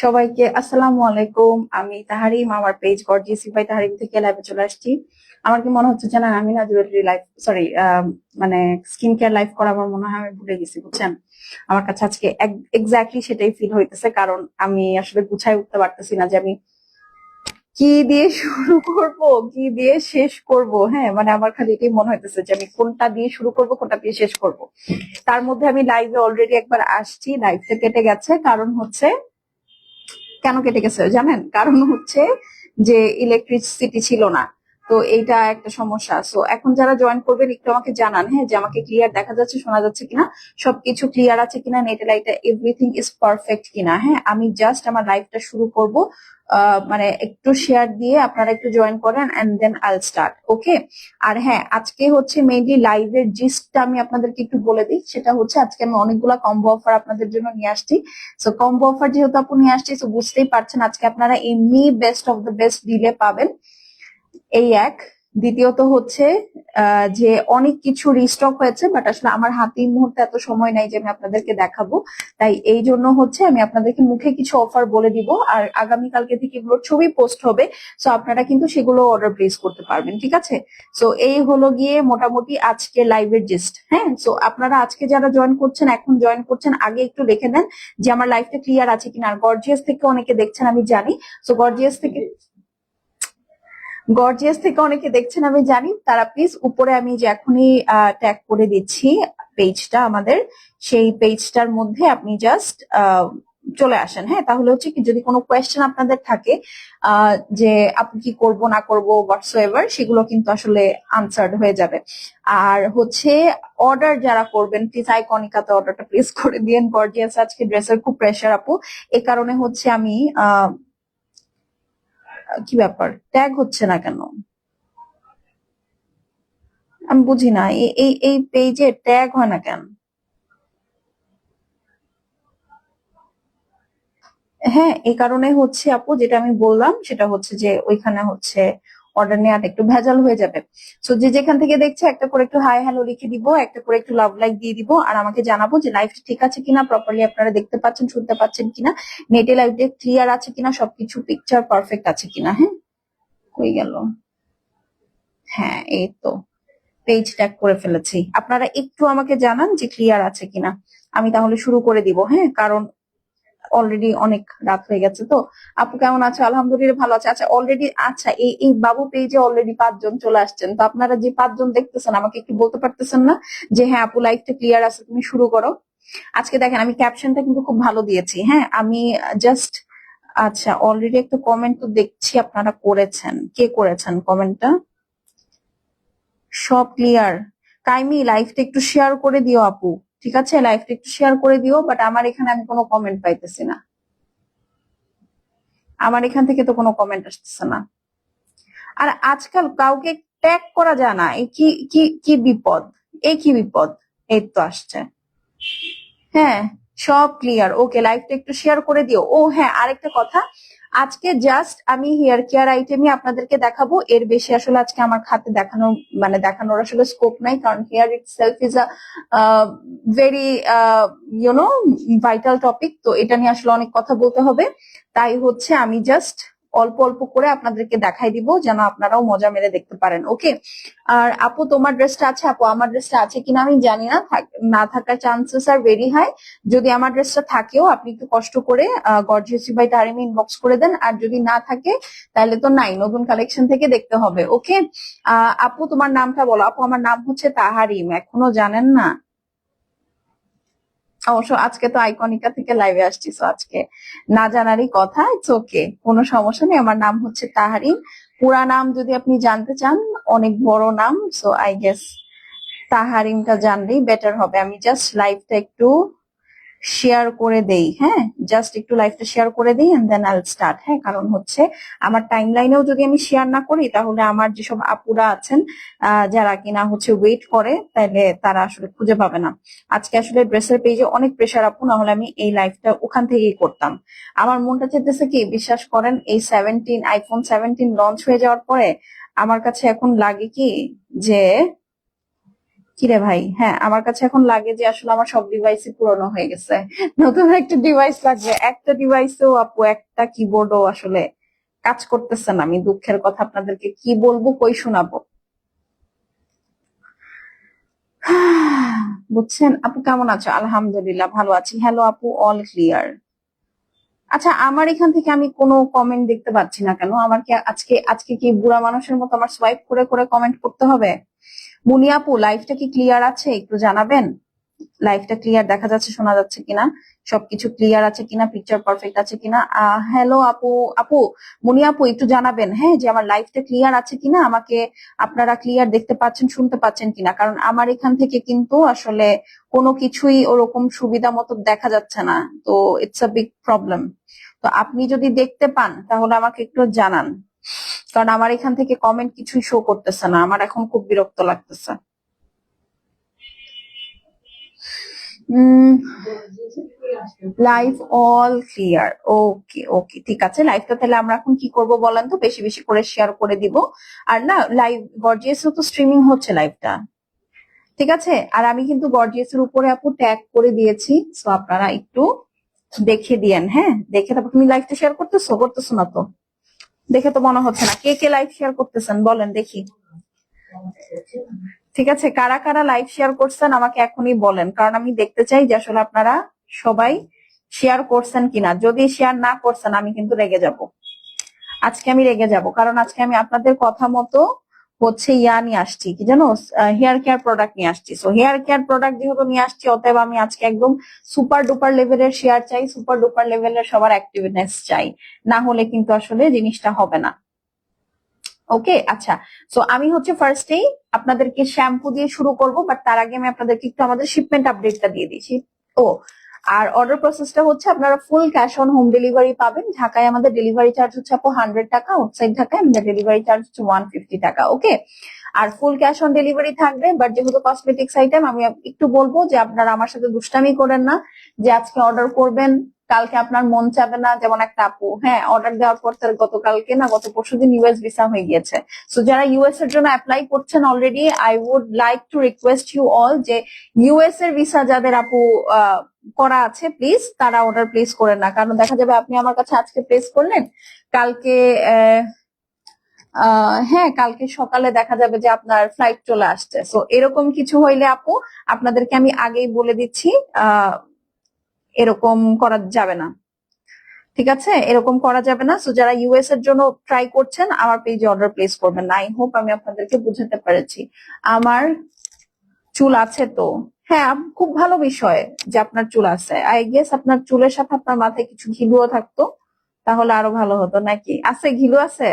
সবাইকে আসসালামু আলাইকুম। আমি তাহারিম, আমার পেজ গর্জিয়াস বাই তাহারিম থেকে লাইভে চলে আসছি। আমার কি মনে হচ্ছে জানেন, আমি না জুয়েলারি লাইভ সরি মানে স্কিন কেয়ার লাইভ করা আমার মনে হয় আমি ভুলে গেছি, বুঝছেন। আমার কাছে আজকে এক্স্যাক্টলি সেটাই ফিল হইতেছে, কারণ আমি আসলে গুছাই উঠতে পারতেছি না যে আমি কি দিয়ে শুরু করব, কি দিয়ে শেষ করব। হ্যাঁ, মানে আমার খালি এটাই মনে হইতেছে যে আমি কোনটা দিয়ে শুরু করব, কোনটা দিয়ে শেষ করব। তার মধ্যে আমি লাইভে অলরেডি একবার আসছি, লাইভটা কেটে গেছে। কারণ হচ্ছে, কেন কেটে গেছে জানেন? কারণ হচ্ছে যে ইলেকট্রিসিটি ছিল না। তো এইটা একটা সমস্যা। সো এখন যারা জয়েন করবেন একটু আমাকে জানান, হ্যাঁ, যে আমাকে ক্লিয়ার দেখা যাচ্ছে, শোনা যাচ্ছে কিনা, সবকিছু ক্লিয়ার আছে কিনা, নেট লাইটে এভরিথিং ইজ পারফেক্ট কিনা। হ্যাঁ, আমি জাস্ট আমার লাইভটা শুরু করব। মানে একটু শেয়ার দিয়ে আপনারা একটু জয়েন করেন এন্ড দেন আইল স্টার্ট, ওকে। আর হ্যাঁ, আজকে হচ্ছে মেইনলি লাইভের জিস্টটা আমি আপনাদেরকে একটু বলে দিই। সেটা হচ্ছে আজকে আমি অনেকগুলা কম্বো অফার আপনাদের জন্য নিয়ে আসছি। সো কম্বো অফার যেহেতু আপনি নিয়ে আসছি, তো বুঝতেই পারছেন আজকে আপনারা এমনি best of the best delay পাবেন। এই এক। দ্বিতীয়ত হচ্ছে যে অনেক কিছু রিস্টক হয়েছে, বাট আসলে আমার হাতে এই মুহূর্তে এত সময় নাই যে আমি আপনাদেরকে দেখাবো। তাই এই জন্য হচ্ছে আমি আপনাদেরকে মুখে কিছু অফার বলে দিব, আর আগামীকালকে থেকে এগুলোর ছবি পোস্ট হবে। সো আপনারা কিন্তু সেগুলো অর্ডার প্লেস করতে পারবেন, ঠিক আছে। সো এই হলো গিয়ে মোটামুটি আজকে লাইভের জিস্ট। হ্যাঁ, সো আপনারা আজকে যারা জয়েন করছেন, এখন জয়েন করছেন, আগে একটু লিখে দেন যে আমার লাইভটা ক্লিয়ার আছে কিনা। আর গর্জিয়াস থেকে অনেকে দেখছেন আমি জানি। সো গর্জিয়াস থেকে অনেকে দেখছেন আমি জানি, তারা প্লিজ উপরে আমি যে এখনই ট্যাগ করে দিচ্ছি পেজটা আমাদের, সেই পেজটার মধ্যে আপনি জাস্ট চলে আসেন। হ্যাঁ, তাহলে হচ্ছে কি, যদি কোনো কোয়েশ্চেন আপনাদের থাকে যে আপু কি করব না করব হোয়াটসোএভার, সেগুলো কিন্তু আসলে আনসার্ড হয়ে যাবে। আর হচ্ছে অর্ডার যারা করবেন, প্লিজ আইকনিকাতে অর্ডারটা প্লেস করে দিয়েন। গর্জিয়াস আজকে ড্রেসের খুব প্রেশার আপু, এ কারণে হচ্ছে আমি কি ব্যাপার, ট্যাগ হচ্ছে না কেন আমি বুঝি না। এই পেজে ট্যাগ হয় না কেন? হ্যাঁ, এই কারণে হচ্ছে আপু, যেটা আমি বললাম সেটা হচ্ছে যে ওইখানে হচ্ছে অর্ডার নেওয়াটা একটু ভেজাল হয়ে যাবে। সো যে যেখান থেকে দেখছে একটা করে একটু হাই হ্যালো লিখে দিব, একটা করে একটু লাভ লাইক দিয়ে দিব, আর আমাকে জানাবো যে লাইভটা ঠিক আছে কিনা, প্রপারলি আপনারা দেখতে পাচ্ছেন, শুনতে পাচ্ছেন কিনা, নেটে লাইভটা ক্লিয়ার আছে কিনা, সবকিছু পিকচার পারফেক্ট আছে কিনা। হ্যাঁ, হয়ে গেল। হ্যাঁ, এই তো পেজ ট্যাগ করে ফেলেছি। আপনারা একটু আমাকে জানান যে ক্লিয়ার আছে কিনা, আমি তাহলে শুরু করে দিব। হ্যাঁ, কারণ অলরেডি অনেক রাত হয়ে গেছে। তো আপু কেমন আছে? আলহামদুলিল্লাহ ভালো আছে। আচ্ছা, অলরেডি আচ্ছা, এই বাবু পেজে অলরেডি 5 জন চলে আসছেন। তো আপনারা যে 5 জন দেখতেছেন, আমাকে একটু বলতে পারতেছেন না যে হ্যাঁ আপু লাইফটা ক্লিয়ার আছে, তুমি শুরু করো। আজকে দেখেন আমি ক্যাপশনটা কিন্তু খুব ভালো দিয়েছি। হ্যাঁ, আমি জাস্ট, আচ্ছা অলরেডি একটা কমেন্ট তো দেখছি আপনারা করেছেন। কে করেছেন কমেন্টটা? সব ক্লিয়ার। কাইমি লাইভটা একটু শেয়ার করে দিও আপু, ঠিক আছে, লাইভটা একটু শেয়ার করে দিও। বাট আমার এখানে আমি কোনো কমেন্ট পাইতেছি না, আমার এখান থেকে তো কোনো কমেন্ট আসতেছে না। আর আজকাল কাউকে ট্যাগ করা যায় না, এই কি কি কি বিপদ, এই কি বিপদ। এই তো আসছে। হ্যাঁ, সব ক্লিয়ার, ওকে, লাইভটা একটু শেয়ার করে দিও। ও হ্যাঁ, আরেকটা কথা, আজকে জাস্ট আমি হেয়ার কেয়ার আইটেমই আপনাদেরকে দেখাবো। এর বেশি আসলে আজকে আমার খাতে দেখানো, মানে দেখানোর আসলে স্কোপ নাই, কারণ here itself is a very you know vital topic. তো এটা নিয়ে আসলে অনেক কথা বলতে হবে। তাই হচ্ছে আমি জাস্ট অল্প অল্প করে আপনাদেরকে দেখাই দিব, যেন আপনারাও মজা মেরে দেখতে পারেন, ওকে। আর আপু তোমার ড্রেসটা আছে? আপু আমার ড্রেসটা আছে কিনা আমি জানি না, না থাকার চান্সেস আর ভেরি হাই। যদি আমার ড্রেসটা থাকেও, আপনি একটু কষ্ট করে গর্জিয়াস বাই তারিমে ইনবক্স করে দেন। আর যদি না থাকে তাহলে তো নাই, নতুন কালেকশন থেকে দেখতে হবে, ওকে। আপু তোমার নামটা বলো। আপু আমার নাম হচ্ছে তাহারিম, এখনো জানেন না? অবশ্য আজকে তো আইকনিকা থেকে লাইভে আসছি, তো আজকে না জানারই কথা। ইটস ওকে, কোনো সমস্যা নেই। আমার নাম হচ্ছে তাহারিম। পুরা নাম যদি আপনি জানতে চান, অনেক বড় নাম, সো আই গেস তাহারিমটা জানলেই বেটার হবে। আমি জাস্ট লাইভটা একটু শেয়ার করে দেই। হ্যাঁ, জাস্ট একটু লাইভটা শেয়ার করে দিই এন্ড দেন আইল স্টার্ট। হ্যাঁ, কারণ হচ্ছে আমার টাইম লাইনেও যদি আমি শেয়ার না করি, তাহলে আমার যেসব আপুরা আছেন যারা কিনা হচ্ছে ওয়েট করে, তাহলে তারা আসলে খুঁজে পাবে না। আজকে আসলে ড্রেসের পেজে অনেক প্রেশার আপু, না হলে আমি এই লাইভটা ওখান থেকেই করতাম। আমার মনটা চাইতেছে কি, বিশ্বাস করেন, এই আইফোন 17 লঞ্চ হয়ে যাওয়ার পরে আমার কাছে এখন লাগে কি যে কিরে ভাই, হ্যাঁ আমার কাছে এখন লাগে যে আসলে আমার সব ডিভাইসই পুরনো হয়ে গেছে, নতুন একটা ডিভাইস লাগবে। একটা ডিভাইসেও আপু একটা কিবোর্ডও আসলে কাজ করতেছে না। আমি দুঃখের কথা আপনাদেরকে কি বলবো, কই শোনাবো। বুঝছেন আপু, কেমন আছো? আলহামদুলিল্লাহ ভালো আছি। হ্যালো আপু, অল ক্লিয়ার। আচ্ছা, আমার এখান থেকে আমি কোনো কমেন্ট দেখতে পাচ্ছি না কেন? আমার কি আজকে আজকে কি বুড়া মানুষের মতো আমার সোয়াইপ করে করে কমেন্ট করতে হবে? মুনি আপু, লাইফটা কি ক্লিয়ার আছে একটু জানাবেন? লাইফটা ক্লিয়ার দেখা যাচ্ছে, শোনা যাচ্ছে কিনা, সবকিছু ক্লিয়ার আছে কিনা, পিকচার পারফেক্ট আছে কিনা। হ্যালো আপু, আপু মুনি আপু একটু জানাবেন, হ্যাঁ, যে আমার লাইফটা ক্লিয়ার আছে কিনা, আমাকে আপনারা ক্লিয়ার দেখতে পাচ্ছেন, শুনতে পাচ্ছেন কিনা। কারণ আমার এখান থেকে কিন্তু আসলে কোনো কিছুই ওরকম সুবিধা মতো দেখা যাচ্ছে না। তো ইটস আ বিগ প্রবলেম। তো আপনি যদি দেখতে পান তাহলে আমাকে একটু জানান, কারণ আমার এখান থেকে কমেন্ট কিছুই শো করতেছে না। আমার এখন খুব বিরক্ত লাগতেছে। লাইভ অল ক্লিয়ার, ওকে ওকে, ঠিক আছে। লাইভটা তাহলে আমরা এখন কি করব বলেন তো, বেশি বেশি করে শেয়ার করে দিব। আর না, লাইভ গর্জিয়াসও তো স্ট্রিমিং হচ্ছে লাইভটা, ঠিক আছে। আর আমি কিন্তু গর্জিয়াস এর উপরে আপু ট্যাগ করে দিয়েছি, সো আপনারা একটু দেখে দিয়েন, হ্যাঁ। দেখে তারপর, তুমি লাইভটা শেয়ার করতেছো করতেছো না তো? দেখে তো মনে হচ্ছে না। কে কে লাইভ শেয়ার করতেছেন বলেন দেখি। ঠিক আছে, কারা কারা লাইভ শেয়ার করছেন আমাকে এখনই বলেন, কারণ আমি দেখতে চাই যে আসলে আপনারা সবাই শেয়ার করছেন কিনা। যদি শেয়ার না করছেন আমি কিন্তু রেগে যাব। আজকে আমি রেগে যাব, কারণ আজকে আমি আপনাদের কথা মতো হচ্ছে নিয়ে আসছি, কি জানো, হেয়ার কেয়ার প্রোডাক্ট নিয়ে আসছি। সো হেয়ার কেয়ার প্রোডাক্ট যেহেতু নিয়ে আসছি, অতএব আমি আজকে একদম সুপার ডুপার লেভেলের শেয়ার চাই, সুপার ডুপার লেভেলের সবার অ্যাক্টিভনেস চাই। না হলে কিন্তু আসলে জিনিসটা হবে না। ওকে, আচ্ছা। সো আমি হচ্ছে ফার্স্টেই আপনাদেরকে শ্যাম্পু দিয়ে শুরু করব, বাট তার আগে আমি আপনাদেরকে একটু আমাদের শিপমেন্ট আপডেটটা দিয়ে দিচ্ছি। ও, আর অর্ডার প্রসেসটা হচ্ছে আপনারা full cash on home delivery পাবেন। ঢাকায় আমাদের ডেলিভারি চার্জ হচ্ছে আপু 100 টাকা, আউটসাইড ঢাকায় আমাদের ডেলিভারি চার্জ হচ্ছে 150 টাকা। ওকে, আর ফুল ক্যাশ অন ডেলিভারি থাকবে। বাট যেহেতু কসমেটিক্স আইটেম, আমি একটু বলবো যে আপনারা আমার সাথে দুষ্টামি করেন না, যে আজকে অর্ডার করবেন কালকে আপনার মন চাবে না। যেমন একটা আপু, হ্যাঁ, অর্ডার দেওয়ার পর তার গতকালকে না গত পরশুদিন ইউএস ভিসা হয়ে গিয়েছে। সো যারা ইউএস এর জন্য অ্যাপ্লাই করছেন already, I would like to request you all যে ইউএস এর ভিসা যাদের আপু করা আছে, প্লিজ তারা অর্ডার প্লেস করেন না। কারণ দেখা যাবে আপনি আমার কাছে আজকে প্লেস করলেন, কালকে হ্যাঁ, কালকে সকালে দেখা যাবে যে আপনার ফ্লাইট চলে আসছে। সো এরকম কিছু হইলে আপু আপনাদেরকে আমি আগেই বলে দিচ্ছি, এরকম করা যাবে না, ঠিক আছে, এরকম করা যাবে না। সো যারা ইউএস এর জন্য ট্রাই করছেন আমার পেজে অর্ডার প্লেস করবেন না। আই হোপ আমি আপনাদেরকে বুঝাতে পেরেছি। আমার চুল আছে তো, হ্যাঁ, খুব ভালো বিষয় যে আপনার চুল আছে। আই গেস আপনার চুলের সাথে আপনার মাথায় কিছু ঘিলুও থাকতো, তাহলে আরো ভালো হতো। নাকি আছে, ঘিলু আছে?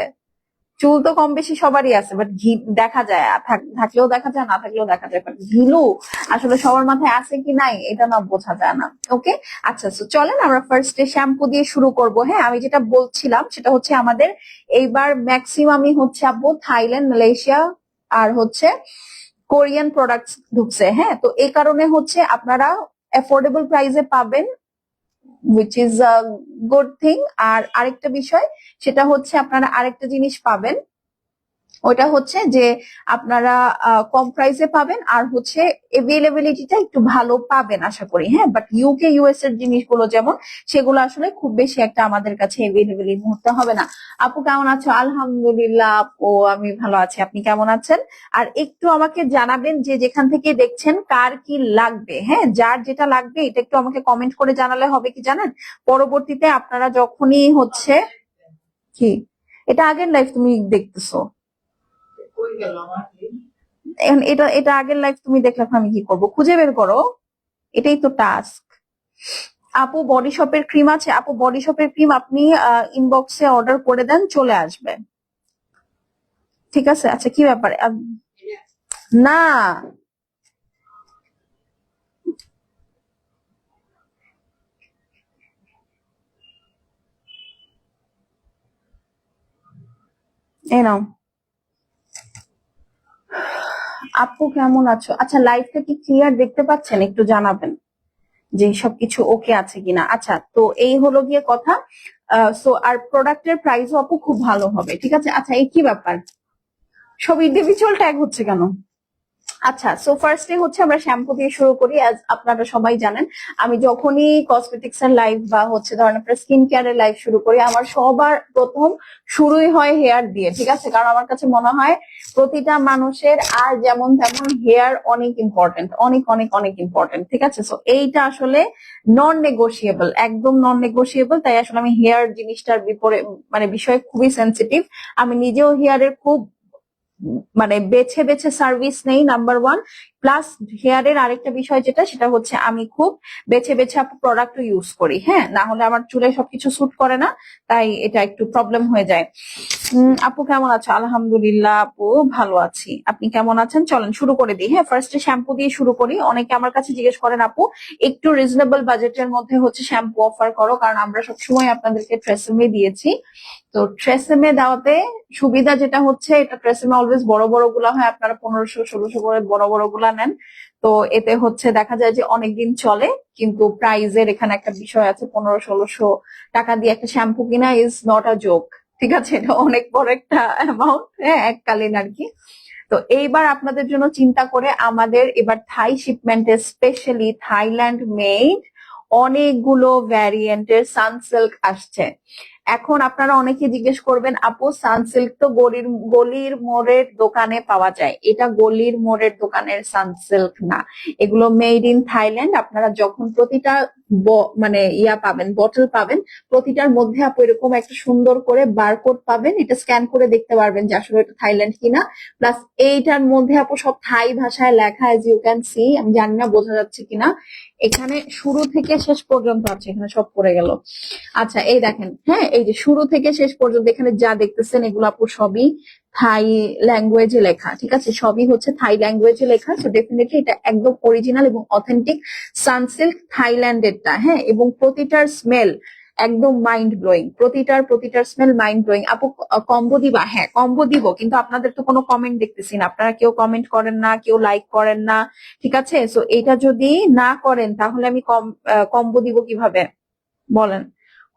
চুল তো কম বেশি সবারই আছে, বাট ঘি দেখা যায়, থাকলেও দেখা যায়, না থাকলেও দেখা যায়, বাট ঘিলু আসলে সবার মাথায় আছে কি নাই এটা না বোঝা যায় না। ওকে, আচ্ছা, তো চলেন আমরা ফার্স্টে শ্যাম্পু দিয়ে শুরু করব। হ্যাঁ, আমি যেটা বলছিলাম সেটা হচ্ছে আমাদের এইবার ম্যাক্সিমামই হচ্ছে আপু থাইল্যান্ড, মালয়েশিয়া আর হচ্ছে কোরিয়ান প্রোডাক্টস ঢুকছে। হ্যাঁ, তো এই কারণে হচ্ছে আপনারা অ্যাফোর্ডেবল প্রাইসে পাবেন, which is a good thing. আর আরেকটা বিষয়, সেটা হচ্ছে আপনারা আরেকটা জিনিস পাবেন, ওটা হচ্ছে যে আপনারা কম প্রাইসে পাবেন, আর হচ্ছে এভেলেবিলিটিটা একটু ভালো পাবেন আশা করি। হ্যাঁ, বাট ইউকে ইউএস এর জিনিসগুলো যেমন, সেগুলো আসলে খুব বেশি একটা আমাদের কাছে এভেলেবেল এই মুহূর্তে হবে না। আপু কেমন আছো? আলহামদুলিল্লাহ আপু, আমি ভালো আছি। আপনি কেমন আছেন? আর একটু আমাকে জানাবেন যে যেখান থেকে দেখছেন কার কি লাগবে। হ্যাঁ, যার যেটা লাগবে এটা একটু আমাকে কমেন্ট করে জানালে হবে কি জানেন, পরবর্তীতে আপনারা যখনই হচ্ছে কি, এটা আগের লাইফ তুমি দেখতেছো, এখন এটা এটা আগের লাইফ তুমি দেখলে এখন আমি কি করবো? খুঁজে বের করো, এটাই তো টাস্ক। আপু বডি শপের ক্রিম আছে? আপু বডি শপের ক্রিম আপনি ইনবক্সে অর্ডার করে দেন, চলে আসবে, ঠিক আছে। আচ্ছা, কি ব্যাপার? না, এই নাও। আপু কেমন আছো? আচ্ছা, লাইভটা কি ক্লিয়ার দেখতে পাচ্ছেন? একটু জানাবেন যে সবকিছু ওকে আছে কিনা। আচ্ছা, তো এই হলো গিয়ে কথা। সো আর প্রোডাক্টের প্রাইসও আপু খুব ভালো হবে, ঠিক আছে। আচ্ছা, এই কি ব্যাপার, সব ইন্ডিভিজুয়াল ট্যাগ হচ্ছে কেন? আচ্ছা, সো ফার্স্টে হচ্ছে আমরা শ্যাম্পু দিয়ে শুরু করি। অ্যাজ আপনারা সবাই জানেন, আমি যখনই কসমেটিক্স এর লাইফ বা হচ্ছে ধরেন আপনার স্কিন কেয়ারের লাইফ শুরু করি, আমার সবার প্রথম শুরুই হয় হেয়ার দিয়ে, ঠিক আছে? কারণ আমার কাছে মনে হয় প্রতিটা মানুষের আর যেমন তেমন হেয়ার অনেক ইম্পর্টেন্ট, অনেক অনেক অনেক ইম্পর্টেন্ট, ঠিক আছে? সো এইটা আসলে নন নেগোশিয়েবল, একদম নন নেগোশিয়েবল। তাই আসলে আমি হেয়ার জিনিসটার বিপরীত মানে বিষয়ে খুবই সেন্সিটিভ। আমি নিজেও হেয়ারের খুব মানে বেছে বেছে সার্ভিস নেই, নাম্বার ওয়ান। প্লাস হেয়ারের আরেকটা বিষয় যেটা, সেটা হচ্ছে আমি খুব বেছে বেছে প্রোডাক্ট ইউজ করি। হ্যাঁ, না হলে আমার চুলে সবকিছু স্যুট করে না, তাই এটা একটু প্রবলেম হয়ে যায়। আপু কেমন আছো? আলহামদুলিল্লাহ আপু, ভালো আছি। আপনি কেমন আছেন? চলেন শুরু করে দিই। হ্যাঁ, ফার্স্টে শ্যাম্পু দিয়ে শুরু করি। অনেকে আমার কাছে জিজ্ঞেস করেন আপু একটু রিজনেবল বাজেটের মধ্যে হচ্ছে শ্যাম্পু অফার করো, কারণ আমরা সবসময় আপনাদেরকে ট্রেসেমে দিয়েছি। তো ট্রেসেমে দেওয়াতে সুবিধা যেটা হচ্ছে, এটা ট্রেসেমে অলওয়েজ বড় বড় গুলা হয়, আপনারা 1500 1600 করে বড় বড় গুলা নেন। তো এতে হচ্ছে দেখা যায় যে অনেকদিন চলে, কিন্তু প্রাইজের এখানে একটা বিষয় আছে। 1500 1600 টাকা দিয়ে একটা শ্যাম্পু কিনা ইজ নট আ জোক, ঠিক আছে? এটা অনেক বড় একটা অ্যামাউন্ট, হ্যাঁ, এককালীন আর কি। তো এইবার আপনাদের জন্য চিন্তা করে আমাদের এবার থাই শিপমেন্টে স্পেশালি থাইল্যান্ড মেড অনেকগুলো ভ্যারিয়েন্টের সানসিল্ক আসছে। এখন আপনারা অনেকে জিজ্ঞেস করবেন আপু সানসিল্ক তো গলির মোড়ের দোকানে পাওয়া যায়, এটা গলির মোড়ের দোকানের সানসিল্ক না, এগুলো মেড ইন থাইল্যান্ড। আপনারা যখন প্রতিটা মানে পাবেন, বটল পাবেন, প্রতিটার মধ্যে আপু এরকম একটা সুন্দর করে বারকোড পাবেন, এটা স্ক্যান করে দেখতে পারবেন যে আসলে এটা থাইল্যান্ড কিনা। প্লাস এইটার মধ্যে আপু সব থাই ভাষায় লেখা, এজ ইউ ক্যান সি। আমি জানি না বোঝা যাচ্ছে কিনা, এখানে শুরু থেকে শেষ পর্যন্ত আছে, এখানে সব পড়ে গেল। আচ্ছা, এই দেখেন, হ্যাঁ, এই যে শুরু থেকে শেষ পর্যন্ত এখানে যা দেখতেছেন এগুলো আপু সবই থাই ল্যাঙ্গুয়েজে লেখা, ঠিক আছে? সবই হচ্ছে থাই ল্যাঙ্গুয়েজে লেখা। তো ডেফিনেটলি এটা একদম অরিজিনাল এবং অথেন্টিক সানসিল্ক থাইল্যান্ডেরটা, হ্যাঁ। এবং প্রতিটার স্মেল একদম মাইন্ড ব্লোয়িং, প্রতিটার স্মেল মাইন্ড ব্লোয়িং। আপু কম্বো দিবা? হ্যাঁ, কম্বো দিব, কিন্তু আপনাদের তো কোনো কমেন্ট দেখতেছি না, আপনারা কেউ কমেন্ট করেন না, কেউ লাইক করেন না, ঠিক আছে? সো এটা যদি না করেন তাহলে আমি কম্বো দিব কিভাবে বলেন?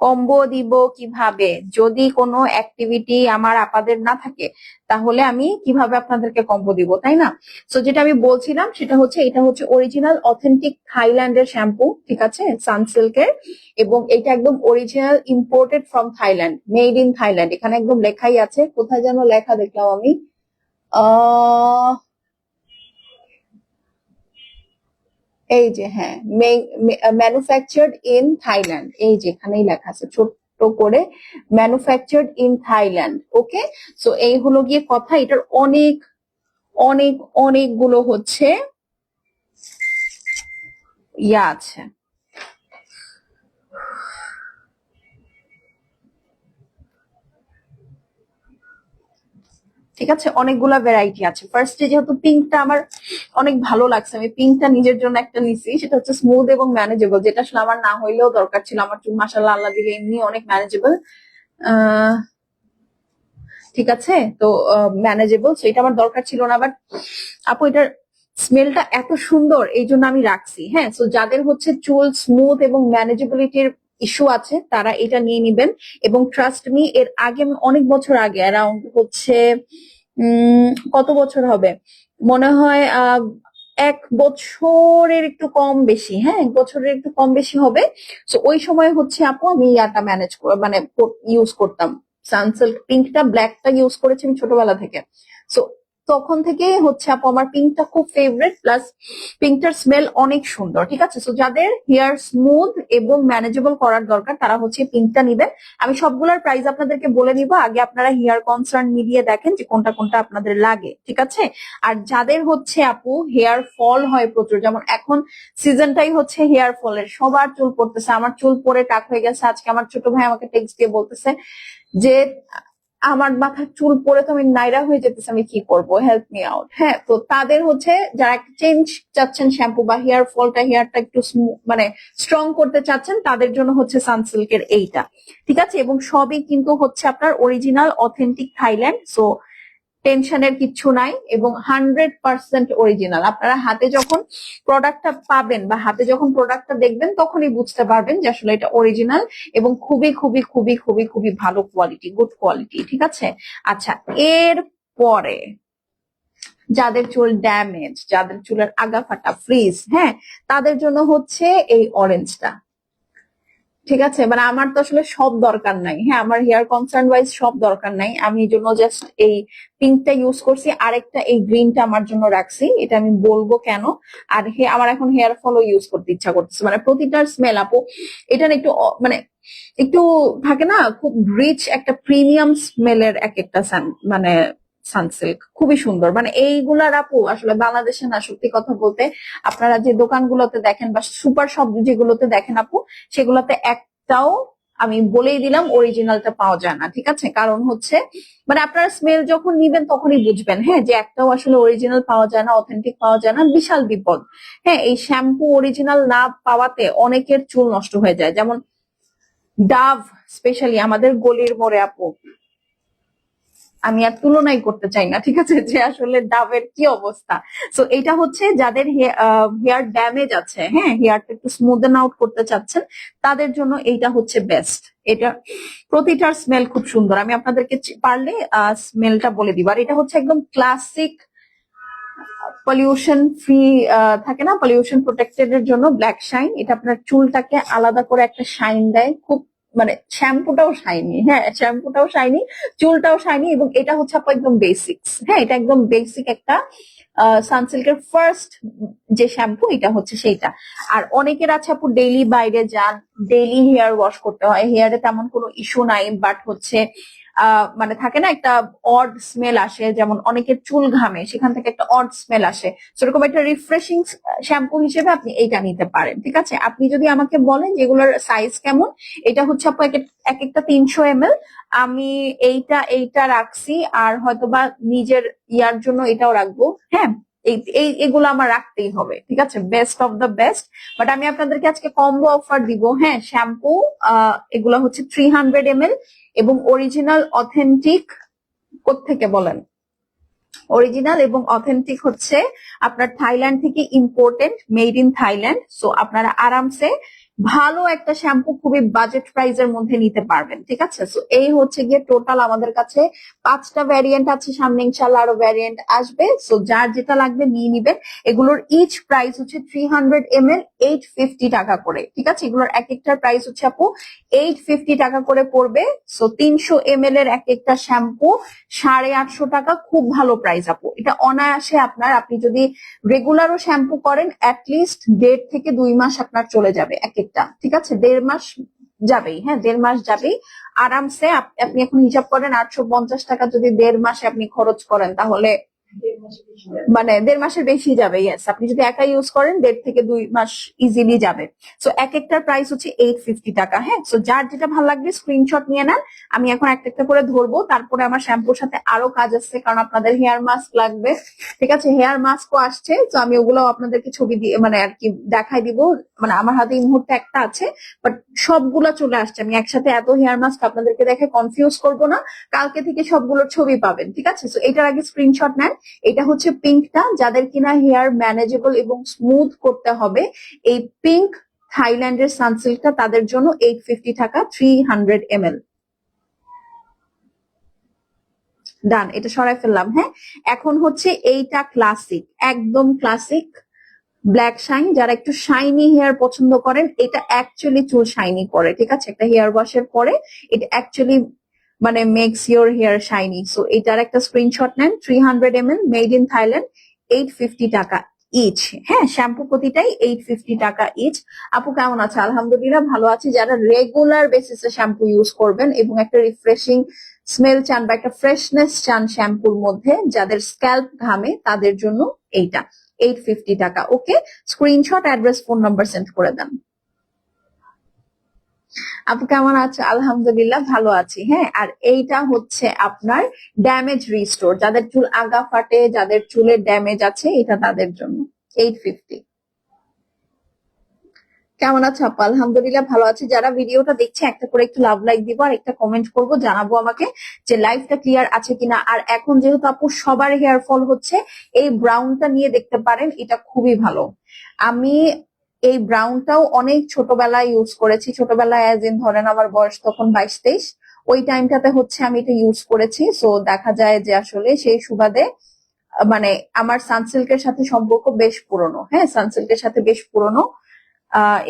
কম্বো দিব কিভাবে যদি কোনো অ্যাক্টিভিটি আমার আপাদের না থাকে? তাহলে আমি কিভাবে আপনাদেরকে কম্বো দিব, তাই না? সো যেটা আমি বলছিলাম সেটা হচ্ছে, এটা হচ্ছে অরিজিনাল অথেন্টিক থাইল্যান্ডের শ্যাম্পু, ঠিক আছে, সানসিল্কের। এবং এটা একদম original imported from Thailand, made in Thailand. এখানে একদম লেখাই আছে, কোথায় যেন লেখা দেখলাম আমি, আহ এই যে, হ্যাঁ, ম্যানুফ্যাকচার্ড ইন থাইল্যান্ড, এই যে এখানেই লেখা আছে ছোট্ট করে, manufactured in Thailand. Okay, so এই হলো গিয়ে কথা। এটার অনেক অনেক অনেকগুলো হচ্ছে আছে, ঠিক আছে? অনেকগুলা ভ্যারাইটি আছে। ফার্স্টে যেহেতু পিঙ্কটা আমার অনেক ভালো লাগছে, আমি পিঙ্কটা নিজের জন্য একটা নিছি, সেটা হচ্ছে স্মুথ এবং ম্যানেজেবল, যেটা আসলে আমার না হইলেও দরকার ছিল। আমার চুল মাশাআল্লাহ আল্লাহ দিলে এমনি অনেক ম্যানেজেবল, ঠিক আছে? তো ম্যানেজেবল, সো এটা আমার দরকার ছিল না, বাট আপু এটার স্মেলটা এত সুন্দর, এই জন্য আমি রাখছি। হ্যাঁ, সো যাদের হচ্ছে চুল স্মুথ এবং ম্যানেজেবিলিটির ইস্যু আছে তারা এটা নিয়ে নিবেন। এবং ট্রাস্ট মি, এর আগে আমি অনেক বছর আগে, অ্যারাউন্ড হচ্ছে কত বছর হবে, মনে হয় 1 বছরের একটু কম বেশি, হ্যাঁ, 1 বছরের একটু কম বেশি হবে। তো ওই সময় হচ্ছে আপু আমি ইয়াটা ম্যানেজ মানে ইউজ করতাম, সানসিল্ক পিঙ্কটা, ব্ল্যাকটা ইউজ করেছি আমি ছোটবেলা থেকে। সো তখন থেকে হচ্ছে আপু আমার পিঙ্কটা খুব ফেভারিট। প্লাস পিঙ্কটার স্মেল অনেক সুন্দর, ঠিক আছে? সো যাদের হেয়ার স্মুথ এবং ম্যানেজেবল করার দরকার তারা হচ্ছে পিঙ্কটা নিবেন। আমি সবগুলোর প্রাইস আপনাদেরকে বলে নিব, আগে আপনারা হেয়ার কনসার্ন মিলিয়ে দেখেন যে কোনটা কোনটা আপনাদের লাগে, ঠিক আছে? আর যাদের হচ্ছে আপু হেয়ার ফল হয় প্রচুর, যেমন এখন সিজনটাই হচ্ছে হেয়ার ফলের, সবার চুল পড়তেছে, আমার চুল পড়ে টাক হয়ে গেছে। আজকে আমার ছোট ভাই আমাকে টেক্সট দিয়ে বলতেছে যে আমার মাথার চুল পরে তো আমি নাইরা হয়ে যেতেছে, আমি কি করবো, হেল্প মি আউট। হ্যাঁ, তো তাদের হচ্ছে যারা একটা চেঞ্জ চাচ্ছেন শ্যাম্পু, বা হেয়ারটা একটু মানে স্ট্রং করতে চাচ্ছেন, তাদের জন্য হচ্ছে সানসিল্কের এইটা, ঠিক আছে? এবং সবই কিন্তু হচ্ছে আপনার অরিজিনাল অথেন্টিক থাইল্যান্ড, সো টেনশনের কিচ্ছু নাই। এবং 100% অরিজিনাল। আপনারা হাতে যখন প্রোডাক্টটা পাবেন বা হাতে যখন প্রোডাক্টটা দেখবেন তখনই বুঝতে পারবেন যে আসলে এটা অরিজিনাল এবং খুবই খুবই খুবই খুবই খুবই ভালো কোয়ালিটি, গুড কোয়ালিটি, ঠিক আছে? আচ্ছা, এর পরে যাদের চুল ড্যামেজ, যাদের চুলের আগা ফাটা, ফ্রিজ, হ্যাঁ, তাদের জন্য হচ্ছে এই অরেঞ্জটা। ঠিক আছে, মানে আমার তো আসলে সব দরকার নাই, হ্যাঁ, আমার হেয়ার কনসার্ন ওয়াইজ সব দরকার নাই, আমি এই জন্য জাস্ট এই পিঙ্কটা ইউজ করছি, আরেকটা এই গ্রিনটা আমার জন্য রাখছি, এটা আমি বলবো কেন। আর আমার এখন হেয়ার ফলও ইউজ করতে ইচ্ছা করতেছে, মানে প্রতিটার স্মেল আপু এটা না একটু মানে একটু থাকে না, খুব রিচ একটা প্রিমিয়াম স্মেলের এক একটা মানে সানসিল্ক খুবই সুন্দর, মানে এইগুলার আপু আসলে বাংলাদেশে না, সত্যি কথা বলতে আপনারা যে দোকানগুলোতে দেখেন বা সুপার শপ যেগুলোতে দেখেন আপু, সেগুলোতে একটাও, আমি বলেই দিলাম, অরিজিনালটা পাওয়া যায় না। ঠিক আছে, কারণ হচ্ছে মানে আপনারা স্মেল যখন নিবেন তখনই বুঝবেন, হ্যাঁ, যে একটাও আসলে অরিজিনাল পাওয়া যায় না, অথেন্টিক পাওয়া যায় না, বিশাল বিপদ। হ্যাঁ, এই শ্যাম্পু অরিজিনাল না পাওয়াতে অনেকের চুল নষ্ট হয়ে যায়, যেমন ডাভ, স্পেশালি আমাদের গলির মোড়ে আপু, আমি আর তুলনাই করতে চাই না, ঠিক আছে, যে আসলে ডাবের কি অবস্থা। সো এটা হচ্ছে যাদের হেয়ার ড্যামেজ আছে, হ্যাঁ, হেয়ারটা একটু স্মুথেন আউট করতে চাচ্ছেন, তাদের জন্য এইটা হচ্ছে বেস্ট। এটা প্রতিটার স্মেল খুব সুন্দর, আমি আপনাদেরকে পারলে স্মেলটা বলে দিব। আর এটা হচ্ছে একদম ক্লাসিক পলিউশন ফ্রি, থাকে না, পলিউশন প্রোটেক্টেড এর জন্য ব্ল্যাক শাইন, এটা আপনার চুলটাকে আলাদা করে একটা শাইন দেয়, খুব মানে শ্যাম্পুটাও শাইনি, হ্যাঁ, শ্যাম্পুটাও শাইনি, চুলটাও শাইনি, এবং এটা হচ্ছে আপনার একদম বেসিক্স, হ্যাঁ, এটা একদম বেসিক একটা সানসিল্কের ফার্স্ট যে শ্যাম্পু, এটা হচ্ছে সেইটা। আর অনেকের আছে আপু ডেইলি বাইরে যান, ডেইলি হেয়ার ওয়াশ করতে হয়, হেয়ারে তেমন কোনো ইস্যু নাই, বাট হচ্ছে মানে থাকে না একটা অড স্মেল আসে, যেমন অনেকের চুল ঘামে, সেখান থেকে একটা অড স্মেল আসে, সেরকম একটা রিফ্রেশিং শ্যাম্পু হিসেবে আপনি এইটা নিতে পারেন। ঠিক আছে, আপনি যদি আমাকে বলেন যেগুলোর সাইজ কেমন, এটা হচ্ছে আপু এক একটা 300 ml, আমি এইটা রাখছি, আর হয়তোবা নিজের ইয়ার জন্য এটাও রাখবো, হ্যাঁ, এগুলো আমার রাখতেই হবে। ঠিক আছে, best of the best. But আমি আপনাদেরকে আজকে কম্বো অফার দিব, হ্যাঁ, শ্যাম্পু এগুলো হচ্ছে 300 ml, এবং অরিজিনাল অথেন্টিক কোত্থেকে বলেন, অরিজিনাল এবং অথেন্টিক হচ্ছে আপনার থাইল্যান্ড থেকে imported, made in Thailand. So আপনারা আরামসে ভালো একটা শ্যাম্পু খুবই বাজেট প্রাইসের মধ্যে নিতে পারবেন। ঠিক আছে, সো এই হচ্ছে গিয়ে টোটাল আমাদের কাছে 5টা ভ্যারিয়েন্ট আছে, সামনে ইনশাল্লাহ আরো ভ্যারিয়েন্ট আসবে। সো যার যেটা লাগবে নিয়ে নিবেন। এগুলোর ইচ প্রাইস হচ্ছে 300 ml 850 টাকা করে। ঠিক আছে, এগুলোর এক একটার প্রাইস হচ্ছে আপু 850 টাকা করে পড়বে। সো 300 ml এর এক একটা শ্যাম্পু 850 টাকা, খুব ভালো প্রাইস আপু। এটা অনায়াসে আপনি যদি রেগুলারও শ্যাম্পু করেন, অ্যাটলিস্ট 1.5 থেকে 2 মাস আপনার চলে যাবে এক একটা। ঠিক আছে, 1.5 মাস যাবেই, হ্যাঁ, 1.5 মাস যাবেই আরামসে। আপনি এখন হিসাব করেন 850 টাকা যদি 1.5 মাসে আপনি খরচ করেন, তাহলে মানে 1.5 মাসের বেশি যাবে। ইয়েস, আপনি যদি একা ইউজ করেন 1.5 থেকে 2 মাস ইজিলি যাবে। সো এক একটার প্রাইস হচ্ছে 850 টাকা। হ্যাঁ, সো যার যেটা ভালো লাগবে স্ক্রিনশট নিয়ে নেন। আমি এখন একটা একটা করে ধরবো, তারপরে আমার শ্যাম্পুর সাথে আরো কাজ আছে, কারণ আপনাদের হেয়ার মাস্ক লাগবে। ঠিক আছে, হেয়ার মাস্কও আসছে, তো আমি ওগুলো আপনাদেরকে ছবি দিয়ে মানে আর কি দেখাই দিব। মানে আমার হাতে এই মুহূর্তে একটা আছে, বাট সবগুলা চলে আসছে, আমি একসাথে এত হেয়ার মাস্ক আপনাদেরকে দেখে কনফিউজ করব না, কালকে থেকে সবগুলোর ছবি পাবেন। ঠিক আছে, সো এটার আগে স্ক্রিনশট নেন। এটা হচ্ছে পিঙ্কটা, যাদের কিনা হেয়ার ম্যানেজেবল এবং স্মুথ করতে হবে, এই পিঙ্ক থাইল্যান্ডের সানসিল্কটা তাদের জন্য 850 টাকা, 300 ml। ডান, এটা সরাই ফেললাম। হ্যাঁ, এখন হচ্ছে এইটা ক্লাসিক, একদম ক্লাসিক ব্ল্যাক শাইন, যারা একটু শাইনি হেয়ার পছন্দ করেন, এটা অ্যাকচুয়ালি চুল শাইনি করে। ঠিক আছে, একটা হেয়ার ওয়াশের পরে এটা অ্যাকচুয়ালি মানে makes your hair shiny. So এটার একটা স্ক্রিনশট নেন, 300 ml, মেড ইন থাইল্যান্ড, 850 টাকা ইচ। হ্যাঁ, শ্যাম্পু প্রতিটাই 850 টাকা ইচ। আপু কেমন আছে? আলহামদুলিল্লাহ ভালো আছি। যারা রেগুলার বেসিসে শ্যাম্পু ইউজ করবেন এবং একটা রিফ্রেশিং স্মেল চান বা একটা ফ্রেশনেস চান শ্যাম্পুর মধ্যে, যাদের স্ক্যাল্প ঘামে, তাদের জন্য এইটা 850 টাকা। Okay, screenshot, address, phone number send করে দেন। আপু কেমন আছে? আলহামদুলিল্লাহ ভালো আছি। হ্যাঁ, আর এইটা হচ্ছে আপনার ড্যামেজ রিস্টোর, যাদের চুল আগা ফাটে, যাদের চুলের ড্যামেজ আছে, এটা তাদের জন্য 850। কেমন আছো আপু? আলহামদুলিল্লাহ ভালো আছি। যারা ভিডিওটা দেখছে একটা করে একটু লাভ লাইক দিব আর একটা কমেন্ট করবো, জানাবো আমাকে যে লাইফটা ক্লিয়ার আছে কিনা। আর এখন যেহেতু আপু সবার হেয়ার ফল হচ্ছে, এই ব্রাউনটা নিয়ে দেখতে পারেন, এটা খুবই ভালো। আমি এই ব্রাউনটাও অনেক ছোটবেলায় ইউজ করেছি, ছোটবেলায় অ্যাজ ইন ধরেন আমার বয়স তখন 22-23, ওই টাইমটাতে হচ্ছে আমি এটা ইউজ করেছি। সো দেখা যায় যে আসলে সেই সুবাদে মানে আমার সানসিল্কের সাথে সম্পর্ক বেশ পুরনো, হ্যাঁ সানসিল্কের সাথে বেশ পুরনো।